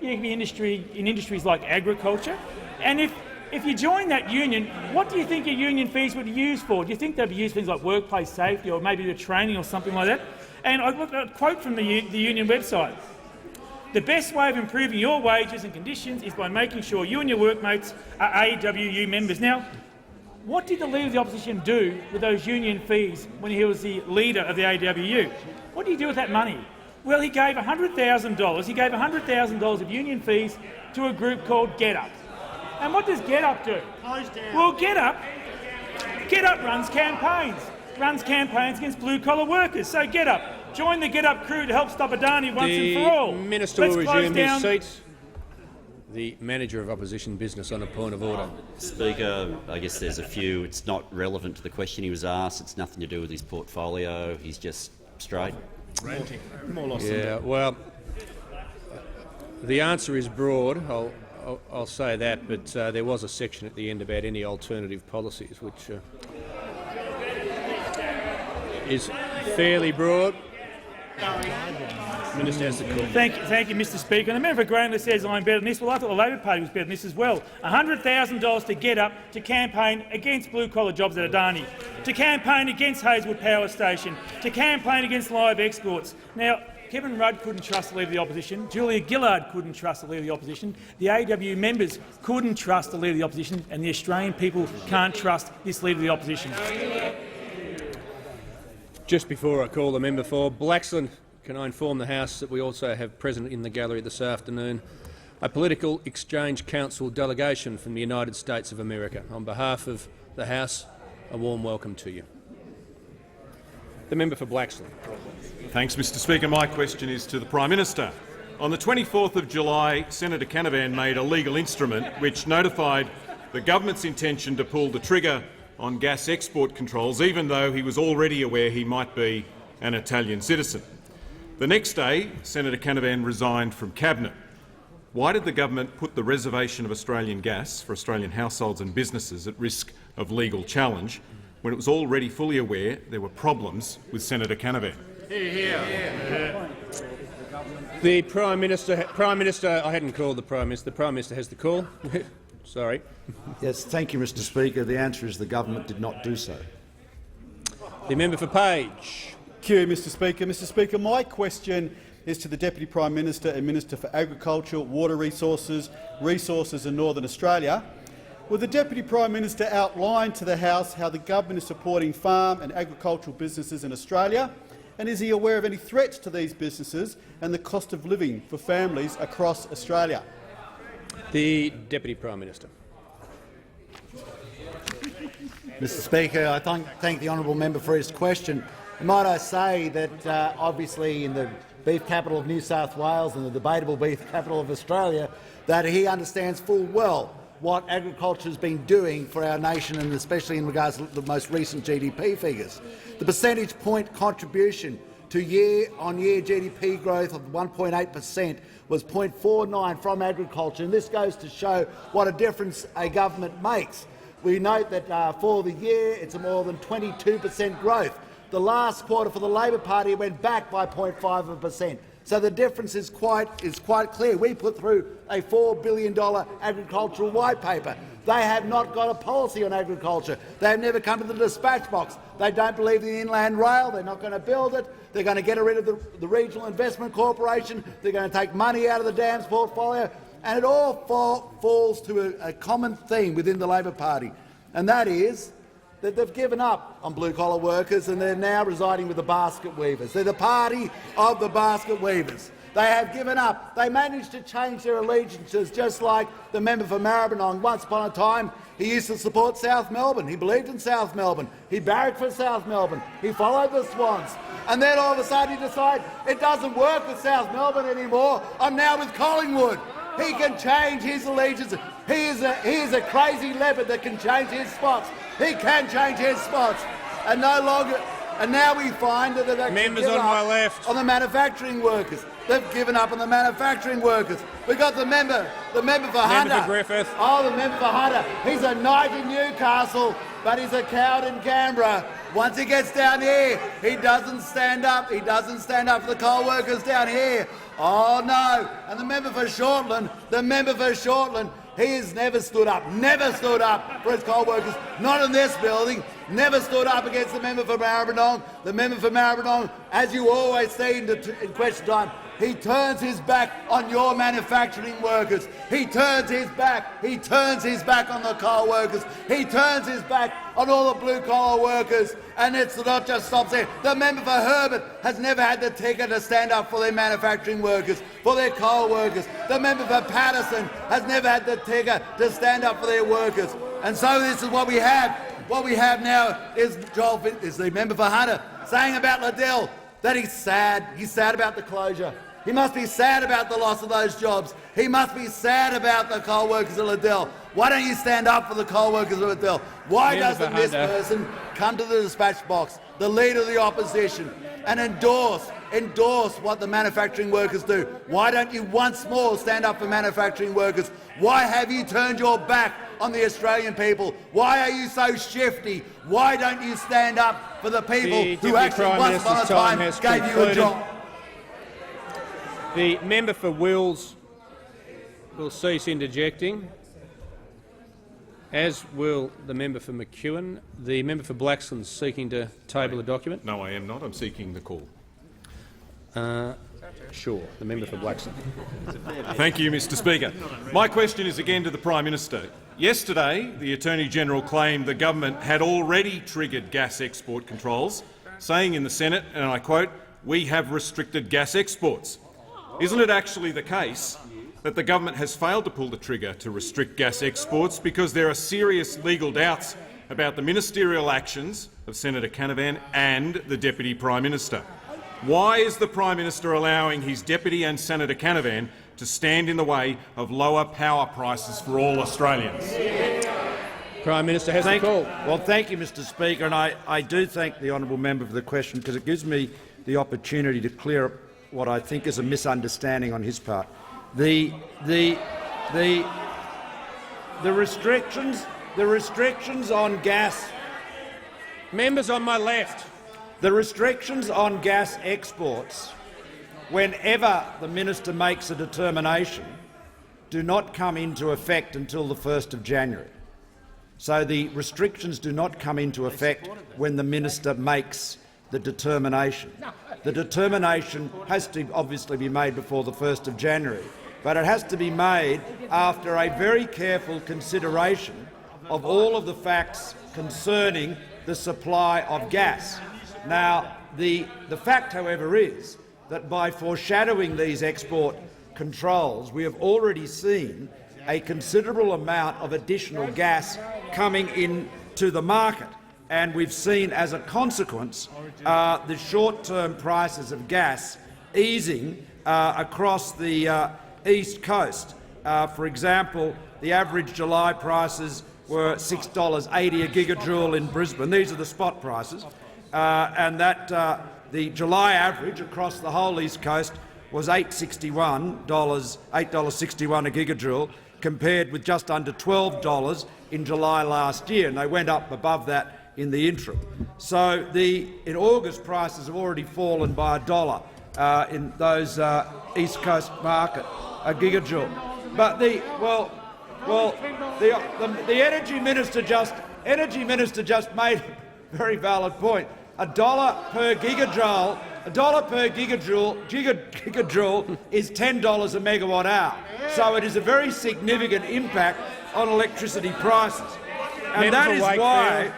you could be in industries like agriculture, and if you join that union, what do you think your union fees would be used for? Do you think they'd be used for things like workplace safety or maybe the training or something like that? And I looked at a quote from the union website. The best way of improving your wages and conditions is by making sure you and your workmates are AWU members. Now, what did the Leader of the Opposition do with those union fees when he was the leader of the AWU? What did he do with that money? Well, he gave $100,000. He gave $100,000 of union fees to a group called GetUp. And what does GetUp do? Well, GetUp runs campaigns against blue-collar workers. So GetUp. Join the GetUp crew to help stop Adani once and for all. The Minister will resume his seat. The Manager of Opposition Business on a point of order. Speaker, I guess there's a few. It's not relevant to the question he was asked. It's nothing to do with his portfolio. He's just straight. Ranting. Well, the answer is broad. I'll say that, but there was a section at the end about any alternative policies, which is fairly broad. Minister has the call. Thank you, Mr Speaker. And the member for Grantley says I'm better than this. Well, I thought the Labor Party was better than this as well. $100,000 to GetUp to campaign against blue-collar jobs at Adani, to campaign against Hazelwood Power Station, to campaign against live exports. Now, Kevin Rudd couldn't trust the Leader of the Opposition. Julia Gillard couldn't trust the Leader of the Opposition. The AW members couldn't trust the Leader of the Opposition, and the Australian people can't trust this Leader of the Opposition. Just before I call the member for Blaxland, can I inform the House that we also have present in the gallery this afternoon a Political Exchange Council delegation from the United States of America. On behalf of the House, a warm welcome to you. The member for Blaxland. Thanks, Mr Speaker. My question is to the Prime Minister. On the 24th of July, Senator Canavan made a legal instrument which notified the government's intention to pull the trigger on gas export controls, even though he was already aware he might be an Italian citizen. The next day, Senator Canavan resigned from Cabinet. Why did the government put the reservation of Australian gas for Australian households and businesses at risk of legal challenge when it was already fully aware there were problems with Senator Canavan? The Prime Minister, I hadn't called the Prime Minister. The Prime Minister has the call. Sorry. Yes, thank you, Mr Speaker. The answer is the government did not do so. The member for Page. Thank you, Mr Speaker. Mr Speaker, my question is to the Deputy Prime Minister and Minister for Agriculture, Water Resources in Northern Australia. Will the Deputy Prime Minister outline to the House how the government is supporting farm and agricultural businesses in Australia? And is he aware of any threats to these businesses and the cost of living for families across Australia? The Deputy Prime Minister. Mr Speaker, I thank the honourable member for his question. Might I say that obviously in the beef capital of New South Wales and the debatable beef capital of Australia, that he understands full well what agriculture has been doing for our nation, and especially in regards to the most recent GDP figures. The percentage point contribution to year-on-year GDP growth of 1.8% was 0.49 from agriculture, and this goes to show what a difference a government makes. We note that for the year it's a more than 22% growth. The last quarter for the Labor Party went back by 0.5%. So the difference is quite clear. We put through a $4 billion agricultural white paper. They have not got a policy on agriculture. They have never come to the dispatch box. They don't believe in the inland rail. They're not going to build it. They're going to get rid of the Regional Investment Corporation. They're going to take money out of the dams portfolio. And it all falls to a common theme within the Labor Party, and that is that they've given up on blue-collar workers and they're now residing with the basket weavers. They're the party of the basket weavers. They have given up. They managed to change their allegiances, just like the member for Maribyrnong. Once upon a time, he used to support South Melbourne. He believed in South Melbourne. He barracked for South Melbourne. He followed the Swans. And then all of a sudden he decided it doesn't work with South Melbourne anymore. I'm now with Collingwood. He can change his allegiance. He is a crazy leopard that can change his spots. He can change his spots. And no longer. And now we find that they've actually Members given on my up left. on the manufacturing workers. They've given up on the manufacturing workers. We've got the member for Hunter. Member for Griffith. Oh, the member for Hunter. He's a knight in Newcastle, but he's a coward in Canberra. Once he gets down here, he doesn't stand up. He doesn't stand up for the coal workers down here. Oh no! And the member for Shortland, he has never stood up for his coal workers, not in this building, never stood up against the member for Maribyrnong. The member for Maribyrnong, as you always see in question time, he turns his back on your manufacturing workers. He turns his back on the coal workers. He turns his back on all the blue-collar workers. And it's not just stops there. The member for Herbert has never had the ticket to stand up for their manufacturing workers, for their coal workers. The member for Patterson has never had the ticket to stand up for their workers. And so this is what we have. What we have now is the member for Hunter saying about Liddell that he's sad. He's sad about the closure. He must be sad about the loss of those jobs. He must be sad about the coal workers at Liddell. Why don't you stand up for the coal workers at Liddell? Why doesn't this person come to the dispatch box, the leader of the opposition, and endorse what the manufacturing workers do? Why don't you once more stand up for manufacturing workers? Why have you turned your back on the Australian people? Why are you so shifty? Why don't you stand up for the people who actually once upon a time gave you a job? The member for Wills will cease interjecting, as will the member for McEwen. The member for Blaxland is seeking to table a document. No, I am not. I'm seeking the call. Sure, the member for Blaxland. Thank you, Mr Speaker. My question is again to the Prime Minister. Yesterday, the Attorney-General claimed the government had already triggered gas export controls, saying in the Senate, and I quote, "We have restricted gas exports." Isn't it actually the case that the government has failed to pull the trigger to restrict gas exports because there are serious legal doubts about the ministerial actions of Senator Canavan and the Deputy Prime Minister? Why is the Prime Minister allowing his Deputy and Senator Canavan to stand in the way of lower power prices for all Australians? Prime Minister has the call. Well, thank you, Mr Speaker, and I do thank the honourable member for the question because it gives me the opportunity to clear up what I think is a misunderstanding on his part. The restrictions on gas. Members on my left. The restrictions on gas exports, whenever the minister makes a determination, do not come into effect until the 1st of January. So the restrictions do not come into effect when the minister makes the determination. The determination has to obviously be made before the 1st of January, but it has to be made after a very careful consideration of all of the facts concerning the supply of gas. Now, the fact, however, is that by foreshadowing these export controls, we have already seen a considerable amount of additional gas coming into the market. And we've seen, as a consequence, the short-term prices of gas easing across the east coast. For example, the average July prices were $6.80 a gigajoule in Brisbane. These are the spot prices. And that the July average across the whole east coast was $8.61 a gigajoule, compared with just under $12 in July last year, and they went up above that in the interim. So in August, prices have already fallen by $1 in those East Coast market, a gigajoule. But Well, the energy minister just made a very valid point. $1 per gigajoule. $1 per gigajoule is $10 a megawatt hour. So it is a very significant impact on electricity prices, and that is why.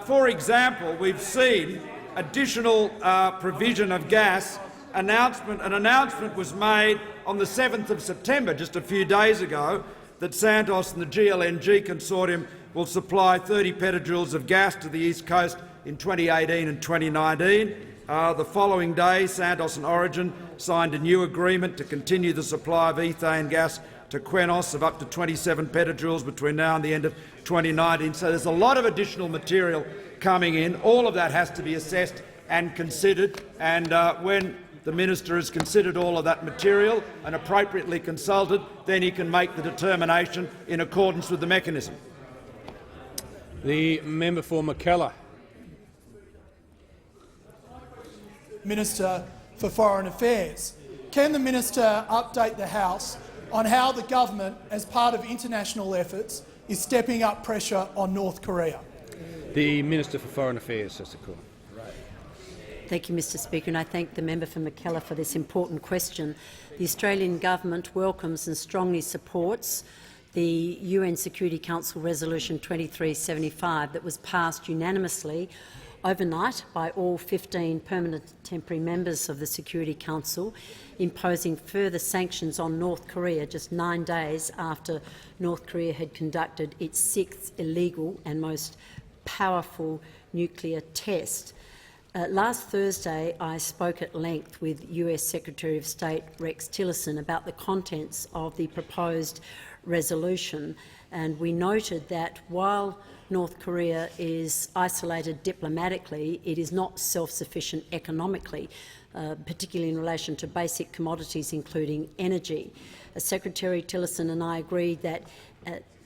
For example, we've seen additional provision of gas. An announcement was made on the 7th of September, just a few days ago, that Santos and the GLNG consortium will supply 30 petajoules of gas to the East Coast in 2018 and 2019. The following day, Santos and Origin signed a new agreement to continue the supply of ethane gas to Qenos of up to 27 petajoules between now and the end of 2019. So there's a lot of additional material coming in. All of that has to be assessed and considered, and when the minister has considered all of that material and appropriately consulted, then he can make the determination in accordance with the mechanism. The member for Mackellar. Minister for Foreign Affairs. Can the minister update the House on how the government, as part of international efforts, is stepping up pressure on North Korea? The Minister for Foreign Affairs has the call. Thank you, Mr Speaker, and I thank the member for Mackellar for this important question. The Australian government welcomes and strongly supports the UN Security Council Resolution 2375 that was passed unanimously overnight by all 15 permanent temporary members of the Security Council, imposing further sanctions on North Korea just 9 days after North Korea had conducted its 6th illegal and most powerful nuclear test. Last Thursday, I spoke at length with US Secretary of State Rex Tillerson about the contents of the proposed resolution, and we noted that while North Korea is isolated diplomatically, it is not self-sufficient economically, particularly in relation to basic commodities, including energy. Secretary Tillerson and I agreed that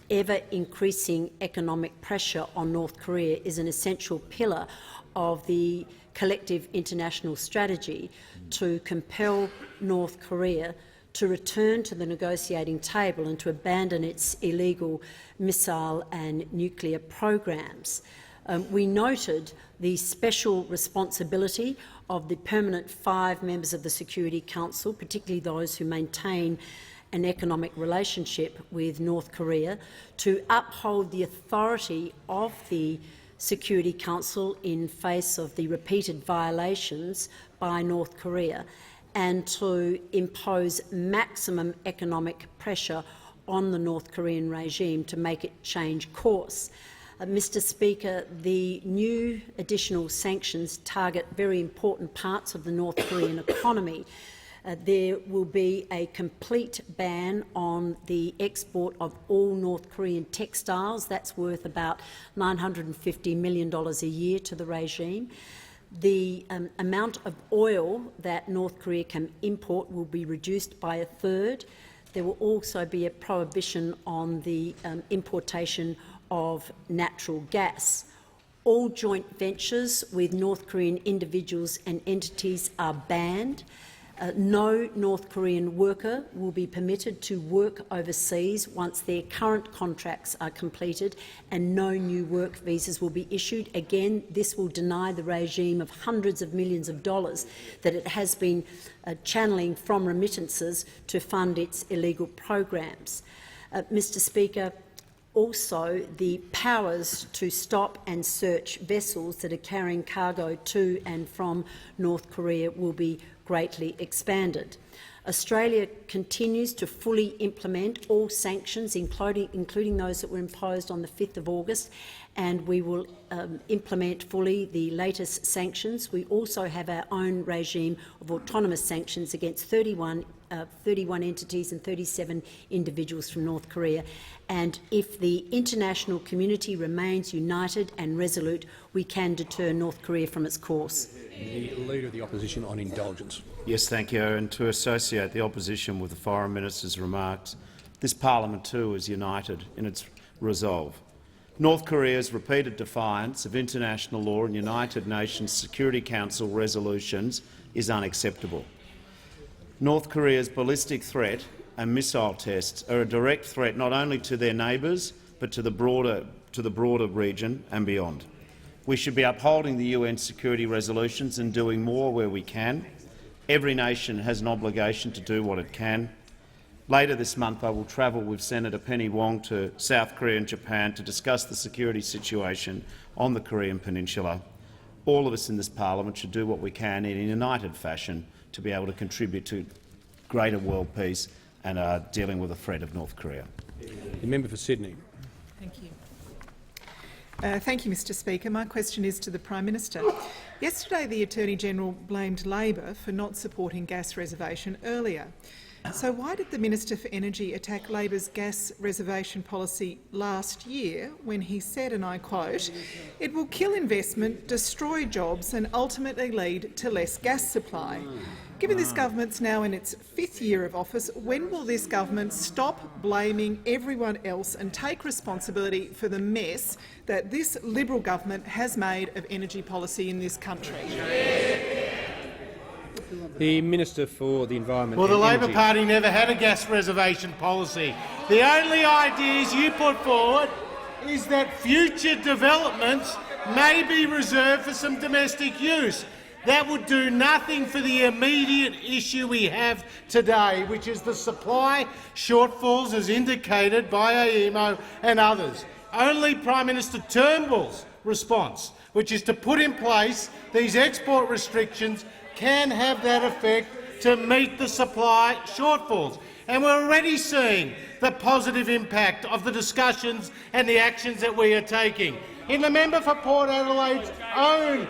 ever-increasing economic pressure on North Korea is an essential pillar of the collective international strategy to compel North Korea to return to the negotiating table and to abandon its illegal missile and nuclear programs. We noted the special responsibility of the permanent 5 members of the Security Council, particularly those who maintain an economic relationship with North Korea, to uphold the authority of the Security Council in face of the repeated violations by North Korea, and to impose maximum economic pressure on the North Korean regime to make it change course. Mr Speaker, the new additional sanctions target very important parts of the North Korean economy. There will be a complete ban on the export of all North Korean textiles. That's worth about $950 million a year to the regime. The amount of oil that North Korea can import will be reduced by 1/3. There will also be a prohibition on the importation of natural gas. All joint ventures with North Korean individuals and entities are banned. No North Korean worker will be permitted to work overseas once their current contracts are completed, and no new work visas will be issued. Again, this will deny the regime of hundreds of millions of dollars that it has been channelling from remittances to fund its illegal programs. Mr Speaker, also the powers to stop and search vessels that are carrying cargo to and from North Korea will be greatly expanded. Australia continues to fully implement all sanctions, including those that were imposed on the 5th of August, and we will implement fully the latest sanctions. We also have our own regime of autonomous sanctions against 31 entities and 37 individuals from North Korea. And if the international community remains united and resolute, we can deter North Korea from its course. The Leader of the Opposition on indulgence. Yes, thank you. And to associate the opposition with the Foreign Minister's remarks, this parliament too is united in its resolve. North Korea's repeated defiance of international law and United Nations Security Council resolutions is unacceptable. North Korea's ballistic threat and missile tests are a direct threat not only to their neighbours but to the broader region and beyond. We should be upholding the UN security resolutions and doing more where we can. Every nation has an obligation to do what it can. Later this month I will travel with Senator Penny Wong to South Korea and Japan to discuss the security situation on the Korean Peninsula. All of us in this parliament should do what we can in a united fashion to be able to contribute to greater world peace and dealing with the threat of North Korea. The member for Sydney. Thank you. Thank you, Mr Speaker. My question is to the Prime Minister. Yesterday the Attorney-General blamed Labor for not supporting gas reservation earlier. So why did the Minister for Energy attack Labor's gas reservation policy last year when he said, and I quote, "It will kill investment, destroy jobs and ultimately lead to less gas supply"? Given this government's now in its 5th year of office, when will this government stop blaming everyone else and take responsibility for the mess that this Liberal government has made of energy policy in this country? The Minister for the Environment Well, the and Labor Energy. Party never had a gas reservation policy. The only ideas you put forward is that future developments may be reserved for some domestic use. That would do nothing for the immediate issue we have today, which is the supply shortfalls as indicated by AEMO and others. Only Prime Minister Turnbull's response, which is to put in place these export restrictions, can have that effect to meet the supply shortfalls. And we're already seeing the positive impact of the discussions and the actions that we are taking. In the member for Port Adelaide's own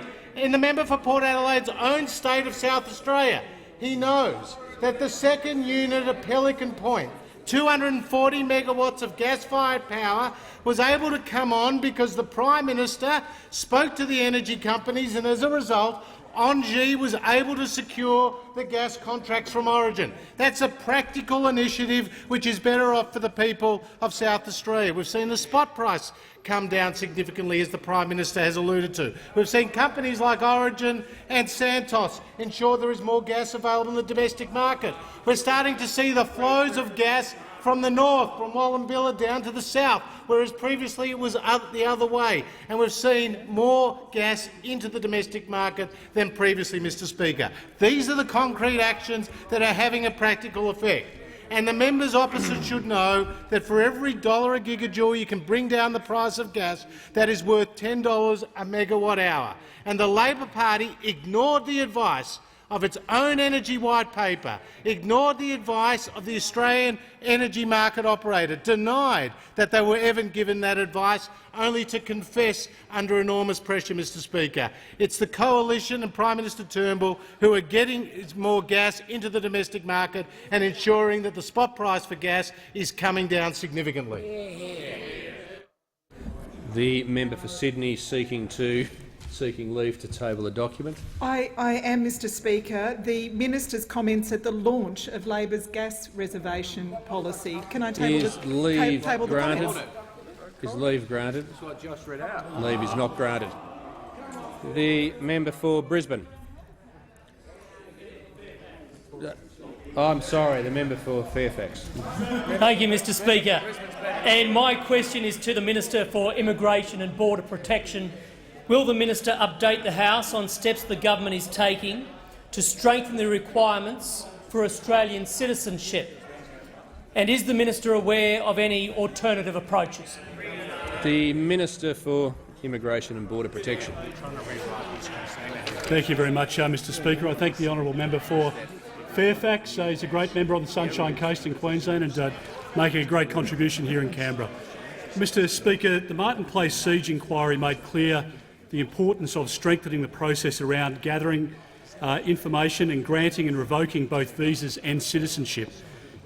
state of South Australia, he knows that the second unit at Pelican Point, 240 megawatts of gas-fired power, was able to come on because the Prime Minister spoke to the energy companies, and as a result, Engie was able to secure the gas contracts from Origin. That's a practical initiative which is better off for the people of South Australia. We've seen the spot price come down significantly, as the Prime Minister has alluded to. We've seen companies like Origin and Santos ensure there is more gas available in the domestic market. We're starting to see the flows of gas from the north, from Wallumbilla down to the south, whereas previously it was the other way. And we've seen more gas into the domestic market than previously, Mr Speaker. These are the concrete actions that are having a practical effect. And the members opposite should know that for every $1 a gigajoule you can bring down the price of gas, that is worth $10 a megawatt hour. And the Labor Party ignored the advice of its own energy white paper, ignored the advice of the Australian energy market operator, denied that they were ever given that advice, only to confess under enormous pressure, Mr Speaker. It's the Coalition and Prime Minister Turnbull who are getting more gas into the domestic market and ensuring that the spot price for gas is coming down significantly. The member for Sydney seeking leave to table a document. I am, Mr Speaker. The Minister's comments at the launch of Labor's gas reservation policy. Can I table Is leave table the granted? comments? Is leave granted? That's what I just read out. Leave is not granted. The member for Brisbane. I'm sorry, the member for Fairfax. Thank you, Mr Speaker. And my question is to the Minister for Immigration and Border Protection. Will the minister update the House on steps the government is taking to strengthen the requirements for Australian citizenship? And is the minister aware of any alternative approaches? The Minister for Immigration and Border Protection. Thank you very much, Mr Speaker. I thank the honourable member for Fairfax. He's a great member on the Sunshine Coast in Queensland and making a great contribution here in Canberra. Mr Speaker, the Martin Place siege inquiry made clear the importance of strengthening the process around gathering information and granting and revoking both visas and citizenship.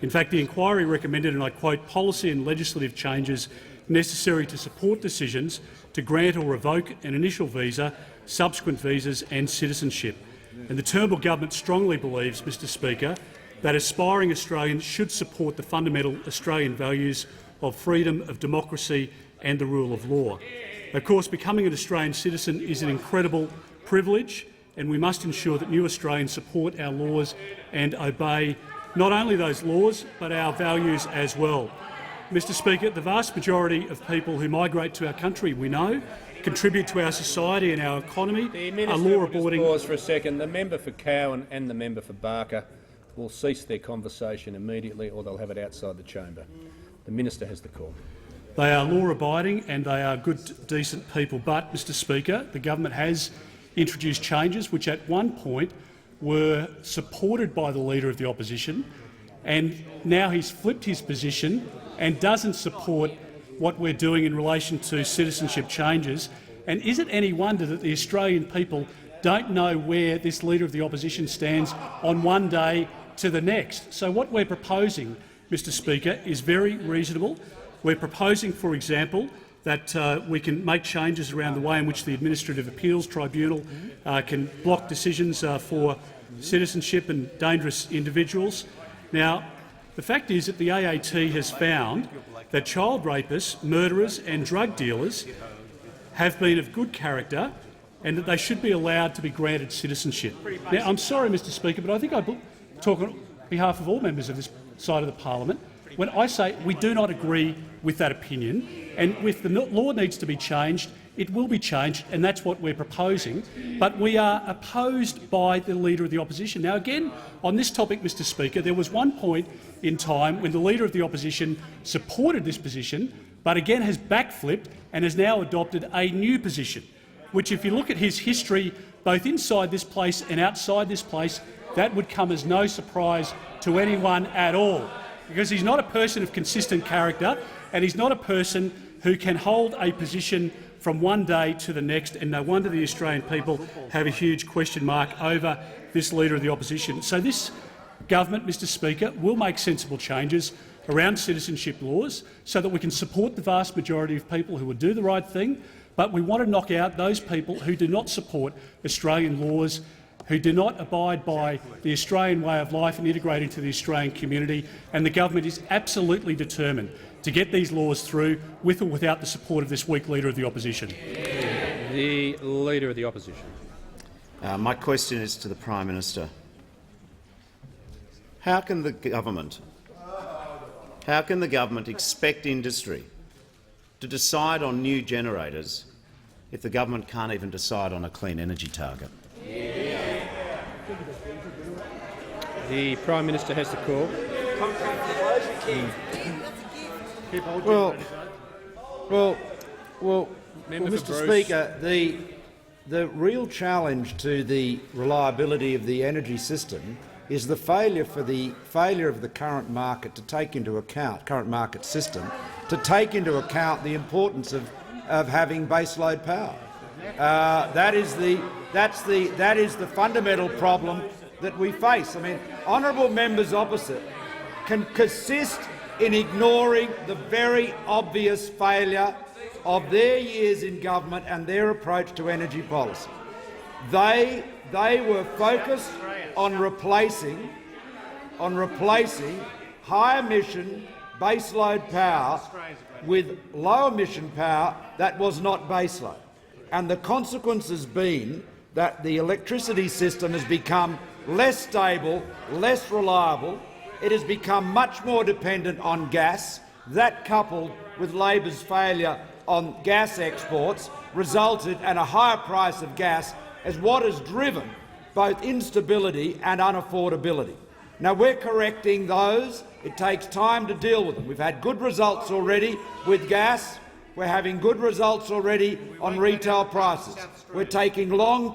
In fact, the inquiry recommended, and I quote, policy and legislative changes necessary to support decisions to grant or revoke an initial visa, subsequent visas and citizenship. And the Turnbull government strongly believes, Mr Speaker, that aspiring Australians should support the fundamental Australian values of freedom, of democracy and the rule of law. Of course, becoming an Australian citizen is an incredible privilege, and we must ensure that new Australians support our laws and obey not only those laws but our values as well. Mr Speaker, the vast majority of people who migrate to our country, we know, contribute to our society and our economy, are law-abiding. Pause for a second. The member for Cowan and the member for Barker will cease their conversation immediately, or they'll have it outside the chamber. The minister has the call. They are law-abiding and they are good, decent people. But, Mr Speaker, the government has introduced changes which at one point were supported by the Leader of the Opposition, and now he's flipped his position and doesn't support what we're doing in relation to citizenship changes. And is it any wonder that the Australian people don't know where this Leader of the Opposition stands on one day to the next? So what we're proposing, Mr Speaker, is very reasonable. We're proposing, for example, that we can make changes around the way in which the Administrative Appeals Tribunal can block decisions for citizenship and dangerous individuals. Now, the fact is that the AAT has found that child rapists, murderers and drug dealers have been of good character and that they should be allowed to be granted citizenship. Now, I'm sorry, Mr Speaker, but I think I talk on behalf of all members of this side of the parliament when I say we do not agree with that opinion, and if the law needs to be changed, it will be changed, and that's what we're proposing. But we are opposed by the Leader of the Opposition. Now, again, on this topic, Mr Speaker, there was one point in time when the Leader of the Opposition supported this position, but again has backflipped and has now adopted a new position, which, if you look at his history both inside this place and outside this place, that would come as no surprise to anyone at all, because he's not a person of consistent character and he's not a person who can hold a position from one day to the next, and no wonder the Australian people have a huge question mark over this Leader of the Opposition. So this government, Mr Speaker, will make sensible changes around citizenship laws so that we can support the vast majority of people who will do the right thing, but we want to knock out those people who do not support Australian laws, who do not abide by the Australian way of life and integrate into the Australian community, and the government is absolutely determined to get these laws through with or without the support of this weak Leader of the Opposition. The Leader of the Opposition. My question is to the Prime Minister. How can the government expect industry to decide on new generators if the government can't even decide on a clean energy target? The Prime Minister has the call. Mr Speaker, the real challenge to the reliability of the energy system is the failure of the current market to take into account the importance of having baseload power. That is the fundamental problem that we face. I mean, honourable members opposite can consist in ignoring the very obvious failure of their years in government and their approach to energy policy. They were focused on replacing high-emission baseload power with low-emission power that was not baseload. And the consequence has been that the electricity system has become less stable, less reliable. It has become much more dependent on gas. That, coupled with Labor's failure on gas exports, resulted in a higher price of gas as what has driven both instability and unaffordability. Now, we're correcting those. It takes time to deal with them. We've had good results already with gas. We're having good results already on retail prices. We're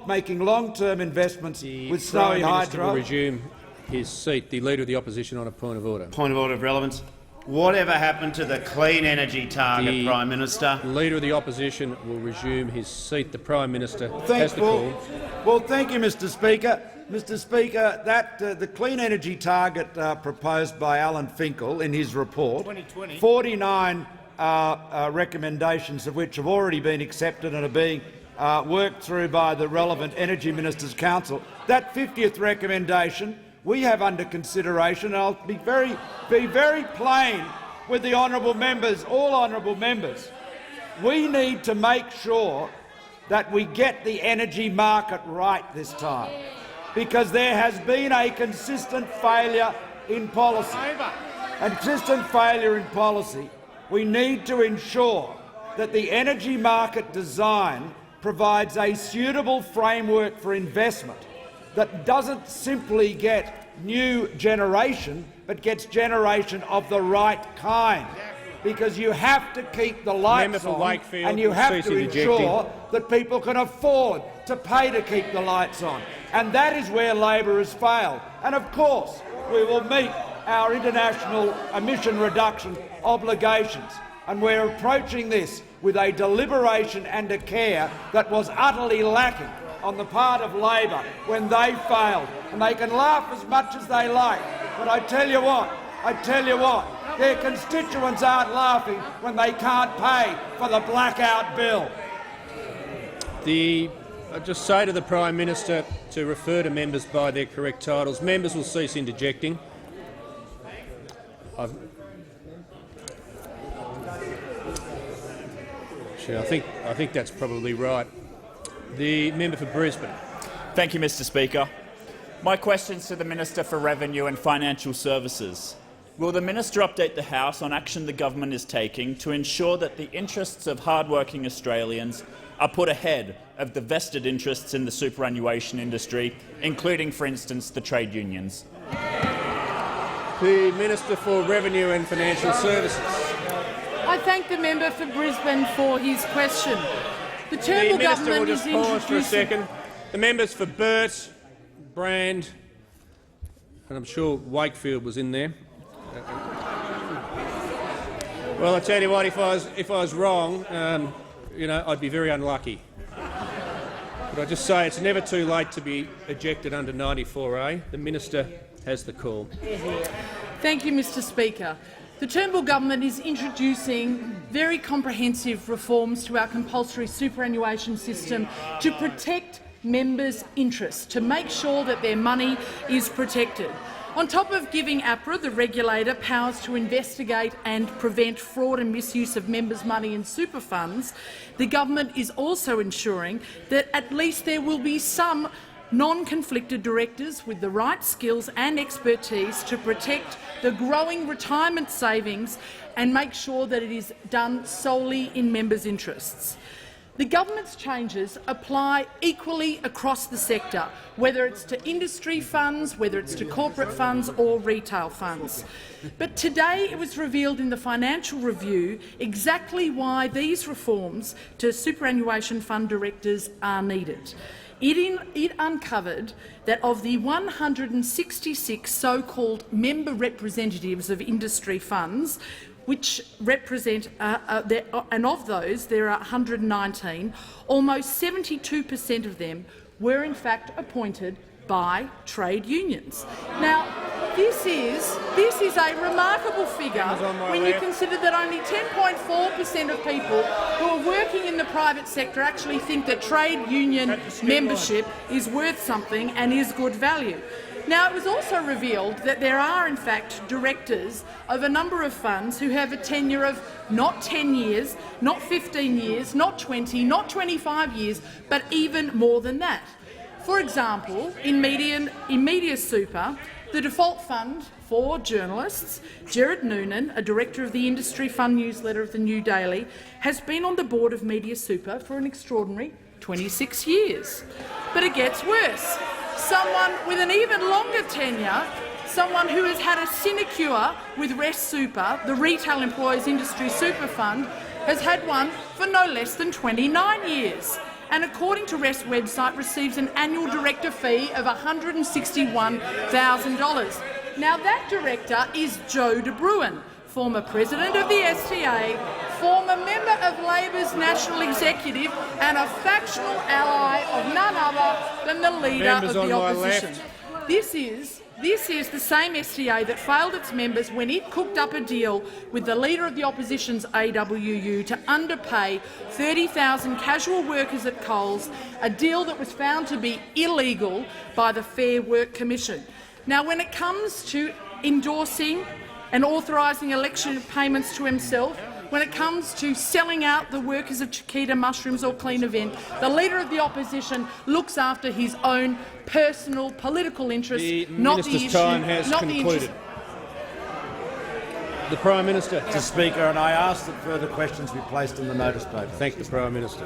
making long-term investments with Snowy Hydro. The Prime Minister will resume his seat. The Leader of the Opposition on a point of order. Point of order of relevance. Whatever happened to the clean energy target, Prime Minister? The Leader of the Opposition will resume his seat. The Prime Minister has the call. Well, thank you, Mr Speaker. Mr Speaker, the clean energy target proposed by Alan Finkel in his report, 49 recommendations of which have already been accepted and are being worked through by the relevant Energy Ministers' Council. That 50th recommendation we have under consideration, and I'll be very plain with the honourable members, all honourable members. We need to make sure that we get the energy market right this time, because there has been a consistent failure in policy. Consistent failure in policy. We need to ensure that the energy market design provides a suitable framework for investment that doesn't simply get new generation, but gets generation of the right kind. Because you have to keep the lights on, and you have to ensure that people can afford to pay to keep the lights on. And that is where Labor has failed. And of course, we will meet our international emission reduction obligations. And we're approaching this with a deliberation and a care that was utterly lacking on the part of Labor when they failed. And they can laugh as much as they like, but I tell you what, their constituents aren't laughing when they can't pay for the blackout bill. I just say to the Prime Minister to refer to members by their correct titles. Members will cease interjecting. I think that's probably right. The member for Brisbane. Thank you, Mr. Speaker. My question is to the Minister for Revenue and Financial Services. Will the Minister update the House on action the government is taking to ensure that the interests of hard-working Australians are put ahead of the vested interests in the superannuation industry, including, for instance, the trade unions? The Minister for Revenue and Financial Services. I thank the member for Brisbane for his question. The Turnbull government is pause for a second. The members for Burt, Brand, and I'm sure Wakefield was in there. Well, I tell you what, if I was wrong, I'd be very unlucky. But I just say it's never too late to be ejected under 94A. The Minister has the call. Thank you, Mr. Speaker. The Turnbull government is introducing very comprehensive reforms to our compulsory superannuation system to protect members' interests, to make sure that their money is protected. On top of giving APRA, the regulator, powers to investigate and prevent fraud and misuse of members' money in super funds, the government is also ensuring that at least there will be some non-conflicted directors with the right skills and expertise to protect the growing retirement savings and make sure that it is done solely in members' interests. The government's changes apply equally across the sector, whether it's to industry funds, whether it's to corporate funds or retail funds. But today it was revealed in the Financial Review exactly why these reforms to superannuation fund directors are needed. It uncovered that of the 166 so-called member representatives of industry funds, which represent, and of those there are 119, almost 72% of them were in fact appointed by trade unions. Now, this is a remarkable figure when you consider that only 10.4% of people who are working in the private sector actually think that trade union membership is worth something and is good value. Now, it was also revealed that there are, in fact, directors of a number of funds who have a tenure of not 10 years, not 15 years, not 20, not 25 years, but even more than that. For example, in Media Super, the default fund for journalists, Gerard Noonan, a director of the industry fund newsletter of the New Daily, has been on the board of Media Super for an extraordinary 26 years. But it gets worse. Someone with an even longer tenure, someone who has had a sinecure with Rest Super, the retail employers industry super fund, has had one for no less than 29 years. And according to Rest website, receives an annual director fee of $161,000. Now that director is Joe de Bruin, former president of the STA, former member of Labor's National Executive and a factional ally of none other than the Leader of the Opposition. This is the same STA that failed its members when it cooked up a deal with the Leader of the Opposition's AWU to underpay 30,000 casual workers at Coles, a deal that was found to be illegal by the Fair Work Commission. Now, when it comes to endorsing and authorising election payments to himself, when it comes to selling out the workers of Chiquita Mushrooms or Clean Event, the Leader of the Opposition looks after his own personal political interests, not the issue. The Prime Minister. Mr. Speaker, and I ask that further questions be placed in the notice paper. Thank the Prime Minister.